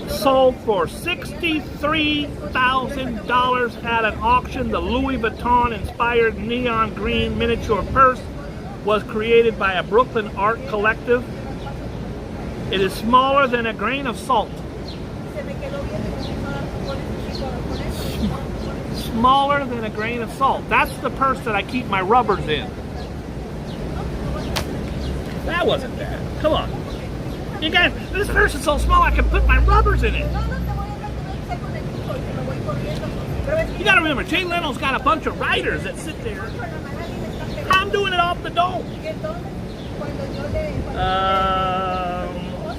Sold for $63,000 at an auction. The Louis Vuitton-inspired neon green miniature purse was created by a Brooklyn art collective. It is smaller than a grain of salt. Smaller than a grain of salt. That's the purse that I keep my rubbers in. That wasn't bad. Come on. You guys, this purse is so small I can put my rubbers in it. You gotta remember, Jay Leno's got a bunch of writers that sit there. I'm doing it off the dome.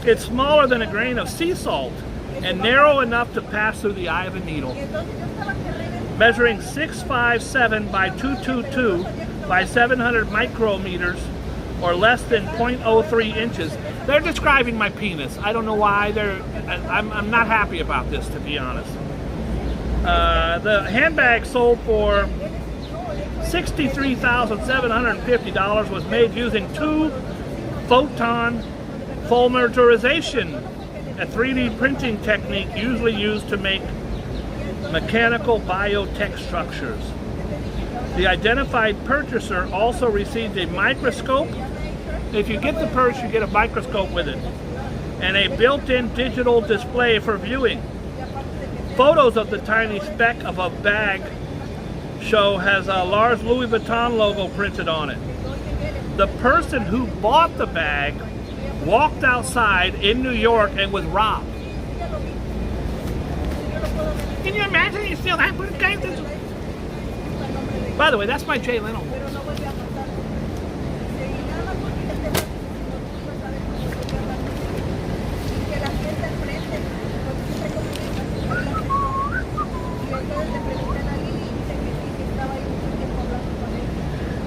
It's smaller than a grain of sea salt and narrow enough to pass through the eye of a needle. Measuring 657 by 222 by 700 micrometers or less than 0.03 inches. They're describing my penis. I don't know why. I'm not happy about this, to be honest. The handbag sold for $63,750, was made using 2-photon fulmerization, a 3D printing technique usually used to make mechanical biotech structures. The identified purchaser also received a microscope. If you get the purse, you get a microscope with it, and a built-in digital display for viewing. Photos of the tiny speck of a bag show has a large Louis Vuitton logo printed on it. The person who bought the bag walked outside in New York and was robbed. Can you imagine you steal that briefcase? By the way, that's my Jay Leno.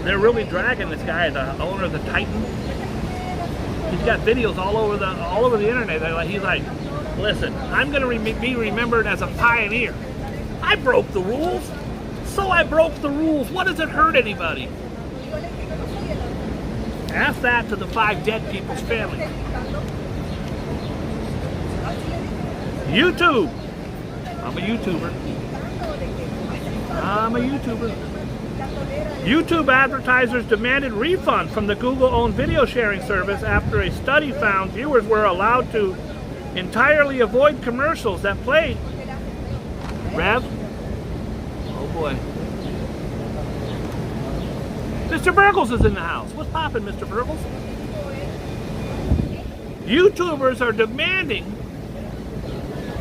They're really dragging this guy, the owner of the Titan. He's got videos all over the internet. He's like, listen, I'm going to be remembered as a pioneer. I broke the rules, so I broke the rules. What does it hurt anybody? Ask that to the 5 dead people's family. YouTube. I'm a YouTuber. YouTube advertisers demanded refund from the Google-owned video sharing service after a study found viewers were allowed to entirely avoid commercials that played. Rev? Oh boy. Mr. Burgles is in the house. What's poppin', Mr. Burgles? YouTubers are demanding.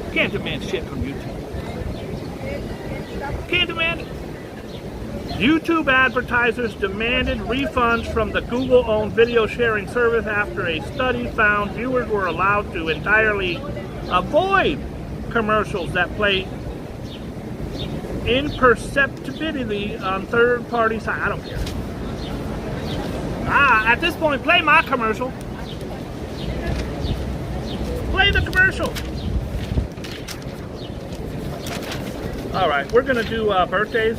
You can't demand shit from YouTube. Can't demand it. YouTube advertisers demanded refunds from the Google-owned video sharing service after a study found viewers were allowed to entirely avoid commercials that play imperceptibly on third-party sites. I don't care. At this point, play my commercial. Play the commercial. All right, we're gonna do birthdays.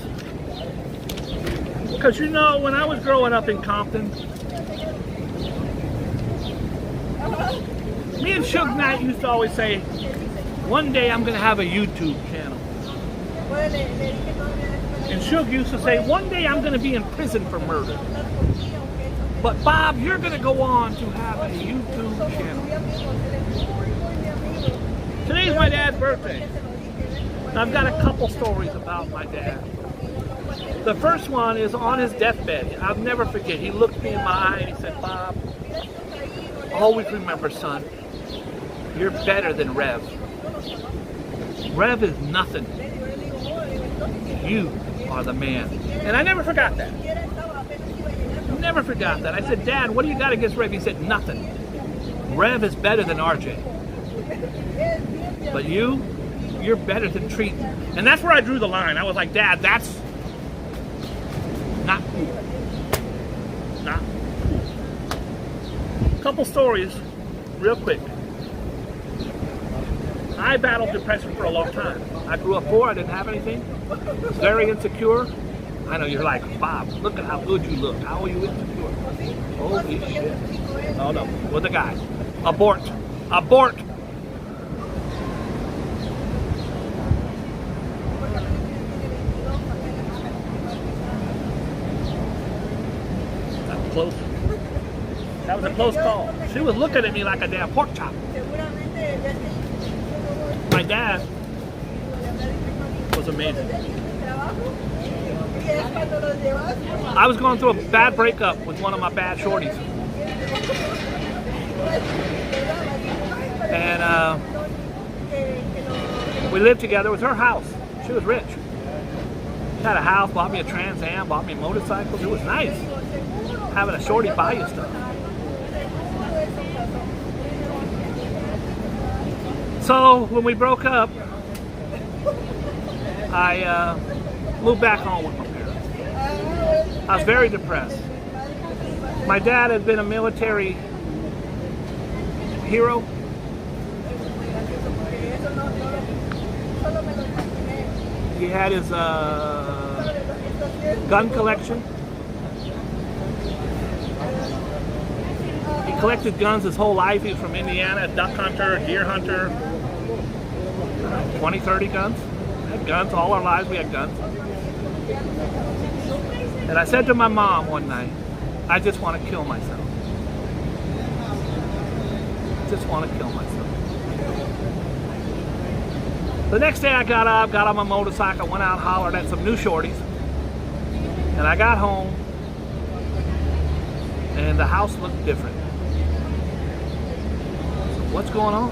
Because you know, when I was growing up in Compton, me and Suge Knight used to always say, one day I'm going to have a YouTube channel. And Suge used to say, one day I'm going to be in prison for murder. But Bob, you're going to go on to have a YouTube channel. Today's my dad's birthday. I've got a couple stories about my dad. The first one is on his deathbed. I'll never forget. He looked me in my eye and he said, Bob, always remember, son, you're better than Rev. Rev is nothing. You are the man. And I never forgot that. Never forgot that. I said, Dad, what do you got against Rev? He said, nothing. Rev is better than RJ. But you're better than Treaton. And that's where I drew the line. I was like, Dad, that's not cool. Not cool. Couple stories, real quick. I battled depression for a long time. I grew up poor, I didn't have anything. Very insecure. I know you're like, Bob, look at how good you look. How are you insecure? Holy shit. Oh no, with the guys. Abort. Abort. Close. That was a close call. She was looking at me like a damn pork chop. My dad was amazing. I was going through a bad breakup with one of my bad shorties. And we lived together. It was her house. She was rich. She had a house, bought me a Trans Am, bought me motorcycles. It was nice having a shorty buy you stuff. So when we broke up, I moved back home with my parents. I was very depressed. My dad had been a military hero. He had his gun collection. He collected guns his whole life. He was from Indiana, a duck hunter, a deer hunter. 20, 30 guns. We had guns all our lives. We had guns. And I said to my mom one night, I just want to kill myself. Just want to kill myself. The next day I got up, got on my motorcycle, went out and hollered at some new shorties. And I got home, and the house looked different. So what's going on?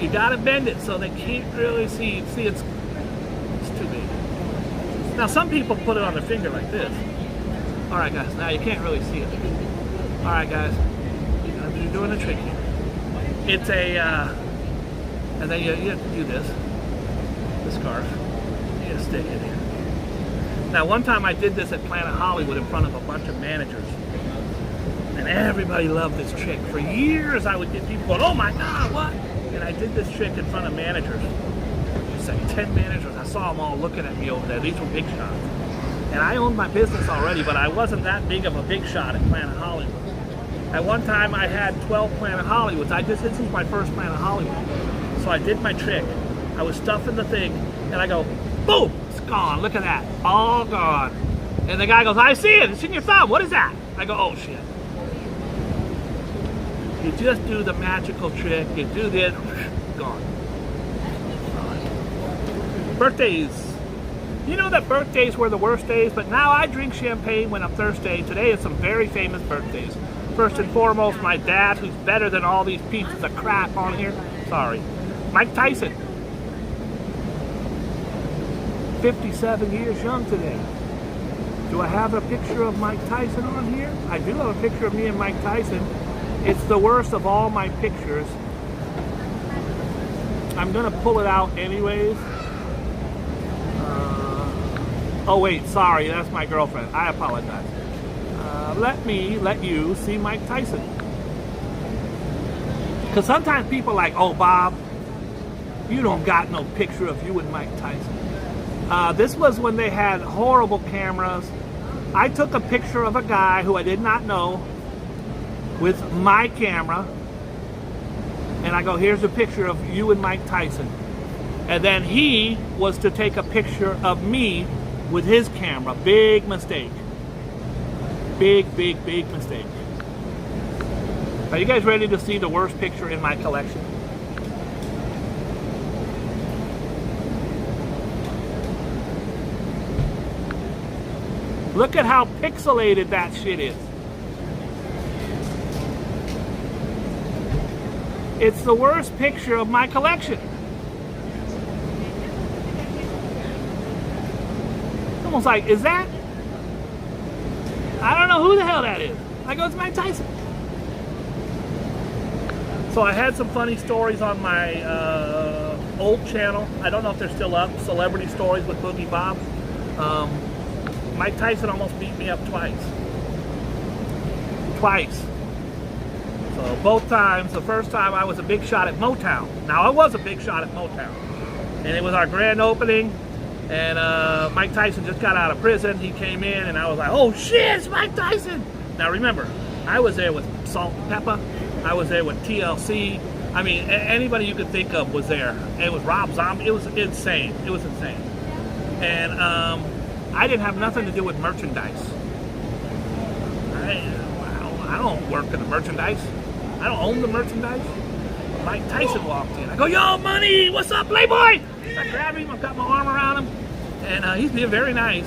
You gotta bend it so they can't really see. See, it's too big. Now some people put it on their finger like this. All right, guys. Now you can't really see it. All right, guys. You're doing a trick here. It's a, and then you have to do this. The scarf. You gotta stick it here. Now, one time I did this at Planet Hollywood in front of a bunch of managers. And everybody loved this trick. For years, I would get people going, oh my God, what? And I did this trick in front of managers. It's like 10 managers. I saw them all looking at me over there. These were big shots. And I owned my business already, but I wasn't that big of a big shot at Planet Hollywood. At one time, I had 12 Planet Hollywoods. This was my first Planet Hollywood. So I did my trick. I was stuffing the thing, and I go, boom, it's gone. Look at that, all gone. And the guy goes, I see it. It's in your thumb. What is that? I go, oh shit. You just do the magical trick. You do this, gone. Birthdays. You know that birthdays were the worst days, but now I drink champagne when I'm thirsty. Today is some very famous birthdays. First and foremost, my dad, who's better than all these pieces of crap on here. Sorry. Mike Tyson. 57 years young today. Do I have a picture of Mike Tyson on here? I do have a picture of me and Mike Tyson. It's the worst of all my pictures. I'm gonna pull it out anyways. Oh wait, sorry, that's my girlfriend. I apologize. Let you see Mike Tyson. Because sometimes people are like, oh Bob, you don't got no picture of you and Mike Tyson. This was when they had horrible cameras. I took a picture of a guy who I did not know with my camera, and I go, here's a picture of you and Mike Tyson. And then he was to take a picture of me with his camera. Big mistake. Big mistake. Are you guys ready to see the worst picture in my collection? Look at how pixelated that shit is. It's the worst picture of my collection. It's almost like, is that? I don't know who the hell that is. I go, it's Mike Tyson. So I had some funny stories on my old channel. I don't know if they're still up. Celebrity Stories with Boogie Bob. Mike Tyson almost beat me up twice. So both times, the first time I was a big shot at Motown. Now I was a big shot at Motown. And it was our grand opening. And Mike Tyson just got out of prison. He came in and I was like, oh shit, it's Mike Tyson. Now remember, I was there with Salt and Pepper. I was there with TLC. I mean, anybody you could think of was there. It was Rob Zombie. It was insane. It was insane. And I didn't have nothing to do with merchandise. I don't work in the merchandise. I don't own the merchandise. Mike Tyson walked in. I go, yo, Money, what's up, Playboy? I grab him, I've got my arm around him, and he's being very nice.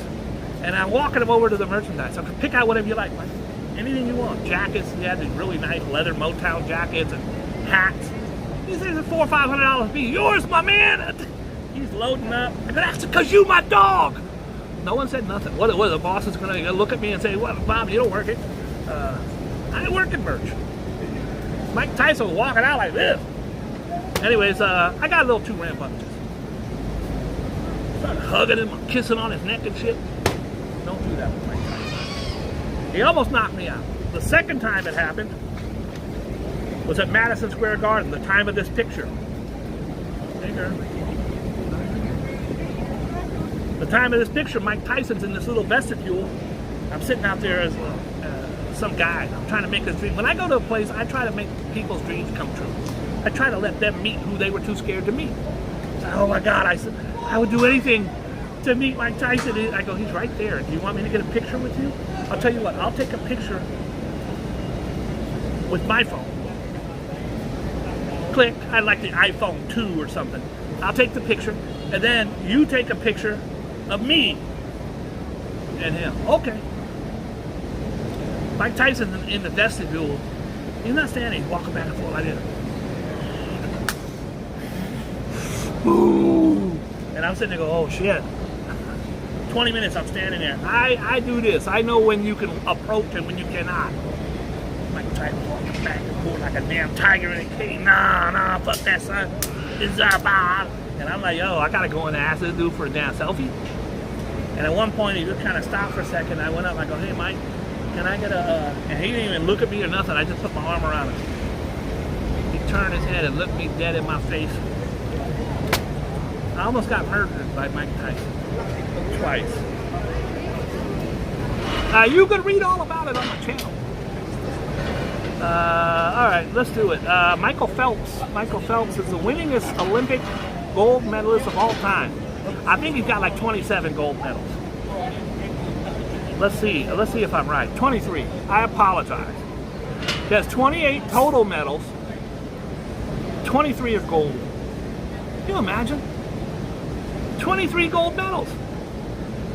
And I'm walking him over to the merchandise. I can pick out whatever you like, Mike. Anything you want. Jackets, he had these really nice leather Motown jackets and hats. He says it's $400 or $500 be yours, my man. He's loading up. I go, that's because you my dog. No one said nothing. What the boss is gonna look at me and say, what, Bob, you don't work it. I ain't working merch. Mike Tyson was walking out like this. Anyways, I got a little too rambunctious. Started hugging him, kissing on his neck and shit. Don't do that with Mike Tyson. He almost knocked me out. The second time it happened was at Madison Square Garden, the time of this picture. Hey, girl. The time of this picture, Mike Tyson's in this little vestibule. I'm sitting out there as some guy. I'm trying to make his dream. When I go to a place, I try to make people's dreams come true. I try to let them meet who they were too scared to meet. Oh my God, I said, I would do anything to meet Mike Tyson. I go, he's right there. Do you want me to get a picture with you? I'll tell you what, I'll take a picture with my phone. Click, I like the iPhone 2 or something. I'll take the picture, and then you take a picture of me and him. Okay. Mike Tyson in the vestibule, he's not standing, he's walking back and forth like this. Boom! And I'm sitting there go, oh shit. 20 minutes I'm standing there. I do this. I know when you can approach and when you cannot. Like try to walk back and forth like a damn tiger in a cage. Nah, fuck that, son. It's Bob. And I'm like, yo, I gotta go in the acid dude for a damn selfie. And at one point he just kind of stopped for a second. I went up, I go, hey Mike, can I get a, and he didn't even look at me or nothing. I just put my arm around him. He turned his head and looked me dead in my face. I almost got murdered by Mike Tyson. Twice. You can read all about it on my channel. Alright, let's do it. Michael Phelps. Michael Phelps is the winningest Olympic gold medalist of all time. I think he's got like 27 gold medals. Let's see if I'm right. 23. I apologize. He has 28 total medals. 23 are gold. Can you imagine? 23 gold medals.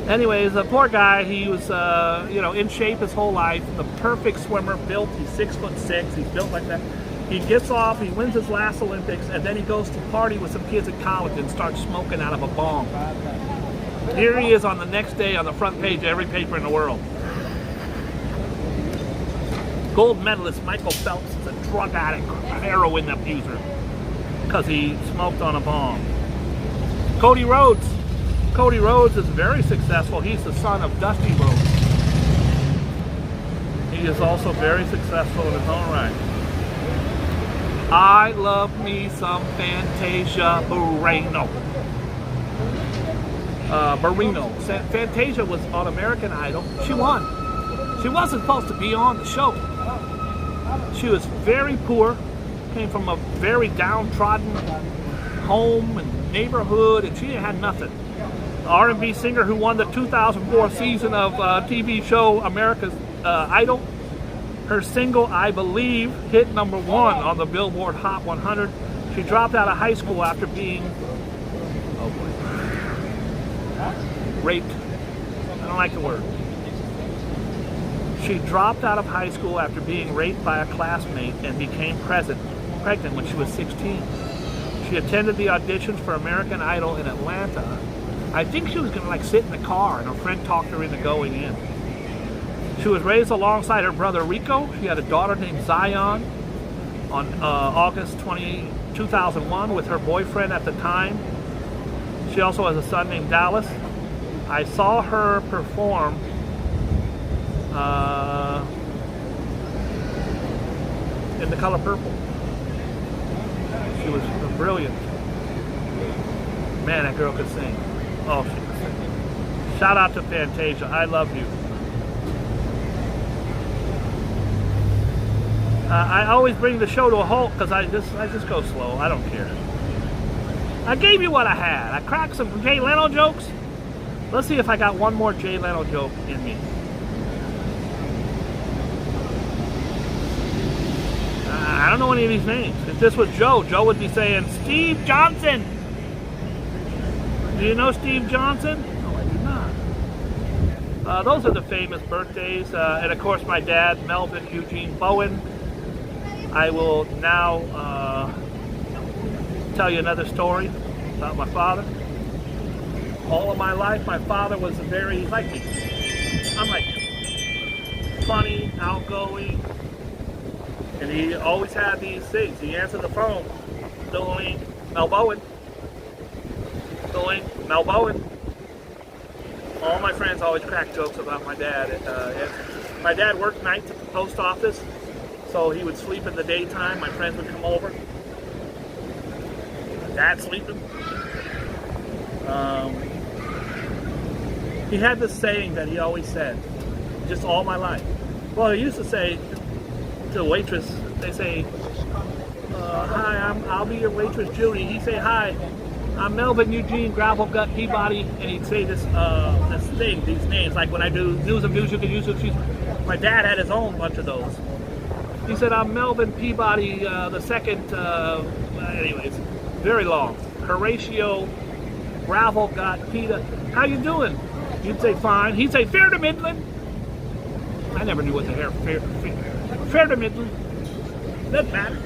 Anyways, the poor guy, he was, in shape his whole life. The perfect swimmer, built. He's 6'6". He's built like that. He gets off, he wins his last Olympics, and then he goes to party with some kids at college and starts smoking out of a bong. Here he is on the next day on the front page of every paper in the world. Gold medalist Michael Phelps is a drug addict, a heroin abuser, because he smoked on a bong. Cody Rhodes. Cody Rhodes is very successful. He's the son of Dusty Rhodes. He is also very successful in his own right. I love me some Fantasia Barrino. Fantasia was on American Idol. She won. She wasn't supposed to be on the show. She was very poor, came from a very downtrodden home and neighborhood, and she had nothing. The R&B singer who won the 2004 season of TV show America's Idol. Her single, I Believe, hit #1 on the Billboard Hot 100. She dropped out of high school after being raped. I don't like the word. She dropped out of high school after being raped by a classmate and became pregnant when she was 16. She attended the auditions for American Idol in Atlanta. I think she was going to sit in the car and her friend talked her into going in. She was raised alongside her brother Rico. She had a daughter named Zion on August 2001 with her boyfriend at the time. She also has a son named Dallas. I saw her perform in The Color Purple. She was brilliant. Man, that girl could sing. Oh, she could sing. Shout out to Fantasia. I love you. I always bring the show to a halt because I just go slow. I don't care. I gave you what I had. I cracked some Jay Leno jokes. Let's see if I got one more Jay Leno joke in me. I don't know any of these names. If this was Joe, Joe would be saying, Steve Johnson. Do you know Steve Johnson? No, I do not. Those are the famous birthdays. And of course my dad, Melvin Eugene Bowen. I will now tell you another story about my father. All of my life, my father was very like me. I'm like funny, outgoing, and he always had these things. He answered the phone, doing Mel Bowen, doing Mel Bowen. All my friends always crack jokes about my dad. My dad worked nights at the post office. So he would sleep in the daytime. My friends would come over. Dad sleeping. He had this saying that he always said, just all my life. Well, he used to say to the waitress, they say, hi, I'll be your waitress, Judy. He'd say, hi, I'm Melvin Eugene Gravel Gut Peabody. And he'd say these names, like when I do News of News You Can Use It. My dad had his own bunch of those. He said, I'm Melvin Peabody the second, anyways, very long. Horatio, Gravel, Got, Peta. How you doing? You'd say, fine. He'd say, fair to Midland. I never knew what the fair to Midland. Doesn't matter.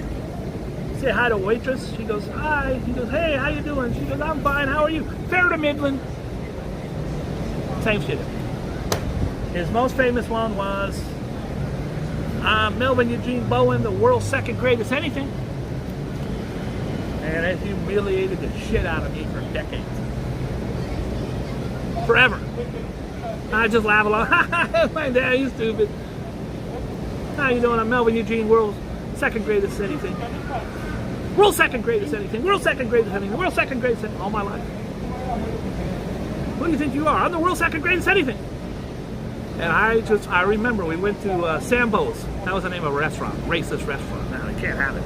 Say hi to a waitress. She goes, hi. He goes, hey, how you doing? She goes, I'm fine. How are you? Fair to middling. Same shit. His most famous one was Melvin Eugene Bowen, the world's second greatest anything. And it humiliated the shit out of me for decades. Forever. I just laugh along. My dad, you stupid. How you doing? I'm Melvin Eugene, world's second greatest anything. World's second greatest anything. World's second greatest anything. World's second greatest anything. All my life. Who do you think you are? I'm the world's second greatest anything. And I remember we went to Sambo's. That was the name of a restaurant. Racist restaurant. Now they can't have it.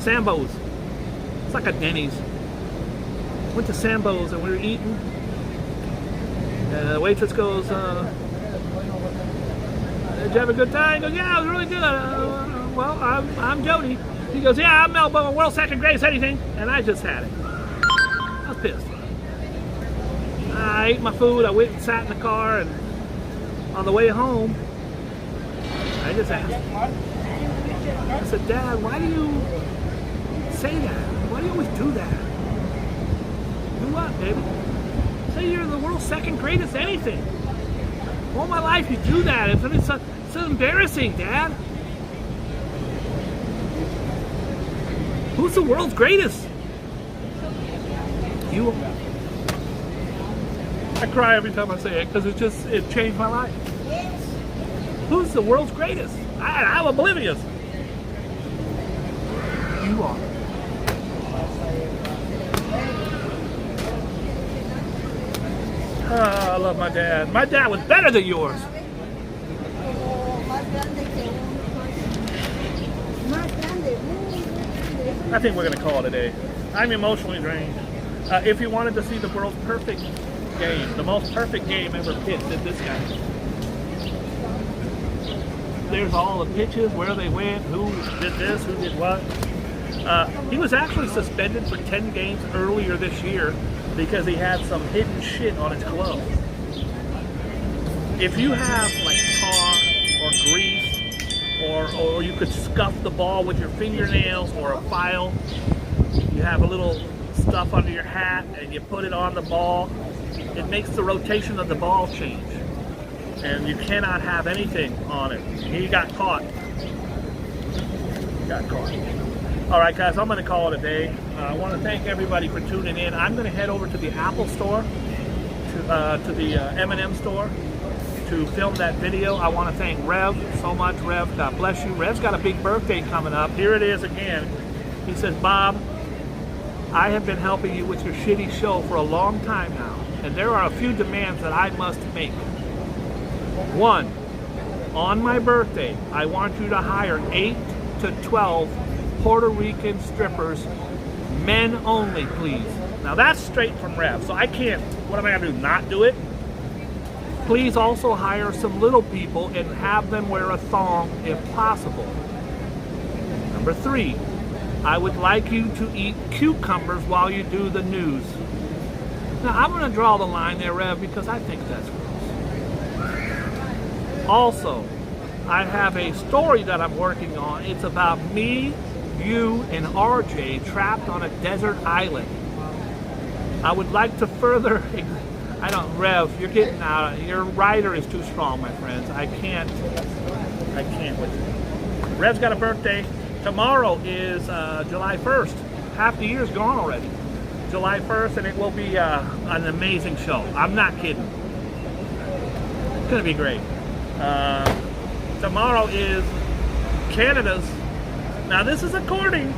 Sambo's. It's like a Denny's. Went to Sambo's and we were eating. And the waitress goes, did you have a good time? He goes, yeah, it was really good. Well, I'm Jody. He goes, yeah, I'm Mel Bowen, world's second greatest anything. And I just had it. I was pissed. I ate my food. I went and sat in the car. And on the way home, I just asked him. I said, Dad, why do you say that? Why do you always do that? Do what, baby? Say you're the world's second greatest anything. All my life you do that. It's so embarrassing, Dad. Who's the world's greatest? You are. I cry every time I say it because it changed my life. Who's the world's greatest? I'm oblivious. You are. I love my dad. My dad was better than yours. I think we're going to call it a day. I'm emotionally drained. If you wanted to see the world's perfect game, the most perfect game ever pitched, is this guy. There's all the pitches, where they went, who did this, who did what. He was actually suspended for 10 games earlier this year because he had some hidden shit on his glove. If you have like tar or grease, or you could scuff the ball with your fingernails or a file, you have a little stuff under your hat and you put it on the ball, it makes the rotation of the ball change. And you cannot have anything on it. He got caught. All right, guys, I'm going to call it a day. I want to thank everybody for tuning in. I'm going to head over to the Apple store, to the M&M store, to film that video. I want to thank Rev so much. Rev, God bless you. Rev's got a big birthday coming up. Here it is again. He says, Bob, I have been helping you with your shitty show for a long time now, and there are a few demands that I must make. 1, on my birthday, I want you to hire 8 to 12 Puerto Rican strippers, men only, please. Now that's straight from Rev, so I can't, what am I gonna do, not do it? Please also hire some little people and have them wear a thong if possible. Number 3, I would like you to eat cucumbers while you do the news. Now I'm gonna draw the line there, Rev, because I think that's gross. Also, I have a story that I'm working on. It's about me, you, and RJ trapped on a desert island. I would like to further, Rev, you're getting out, your rider is too strong, my friends. I can't with you. Rev's got a birthday. Tomorrow is July 1st. Half the year's gone already. July 1st, and it will be an amazing show. I'm not kidding. It's gonna be great. Tomorrow is Canada's. Now this is according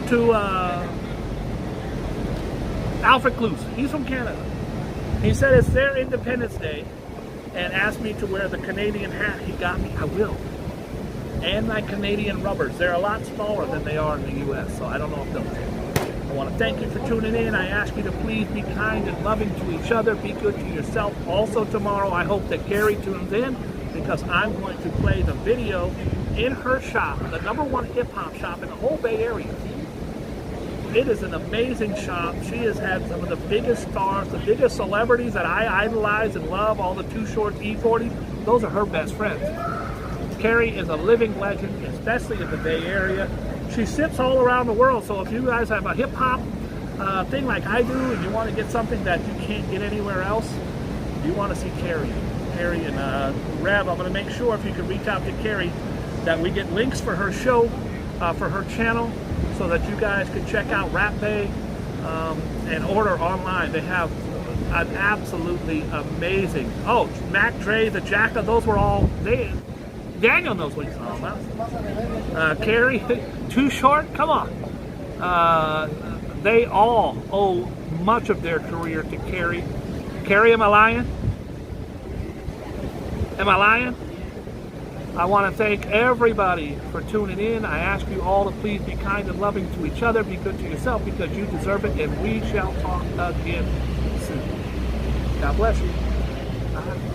to Alfred Cluse. He's from Canada. He said it's their Independence Day and asked me to wear the Canadian hat he got me. I will. And my Canadian rubbers. They're a lot smaller than they are in the US, so I don't know if they'll take. I want to thank you for tuning in. I ask you to please be kind and loving to each other. Be good to yourself. Also tomorrow, I hope that Gary tunes in because I'm going to play the video in her shop, the #1 hip-hop shop in the whole Bay Area. It is an amazing shop. She has had some of the biggest stars, the biggest celebrities that I idolize and love, all the Too Short E40. Those are her best friends. Carrie is a living legend, especially in the Bay Area. She ships all around the world. So if you guys have a hip hop thing like I do, and you want to get something that you can't get anywhere else, you want to see Carrie and Rev. I'm going to make sure, if you can reach out to Carrie, that we get links for her show, for her channel, so that you guys can check out Rap Bay and order online. They have an absolutely amazing. Oh, Mac Dre, the Jacka, those were all Daniel knows what he's talking about. Carrie, Too Short, come on. They all owe much of their career to Carrie. Carrie, am I lying? Am I lying? I want to thank everybody for tuning in. I ask you all to please be kind and loving to each other. Be good to yourself, because you deserve it. And we shall talk again soon. God bless you. Bye.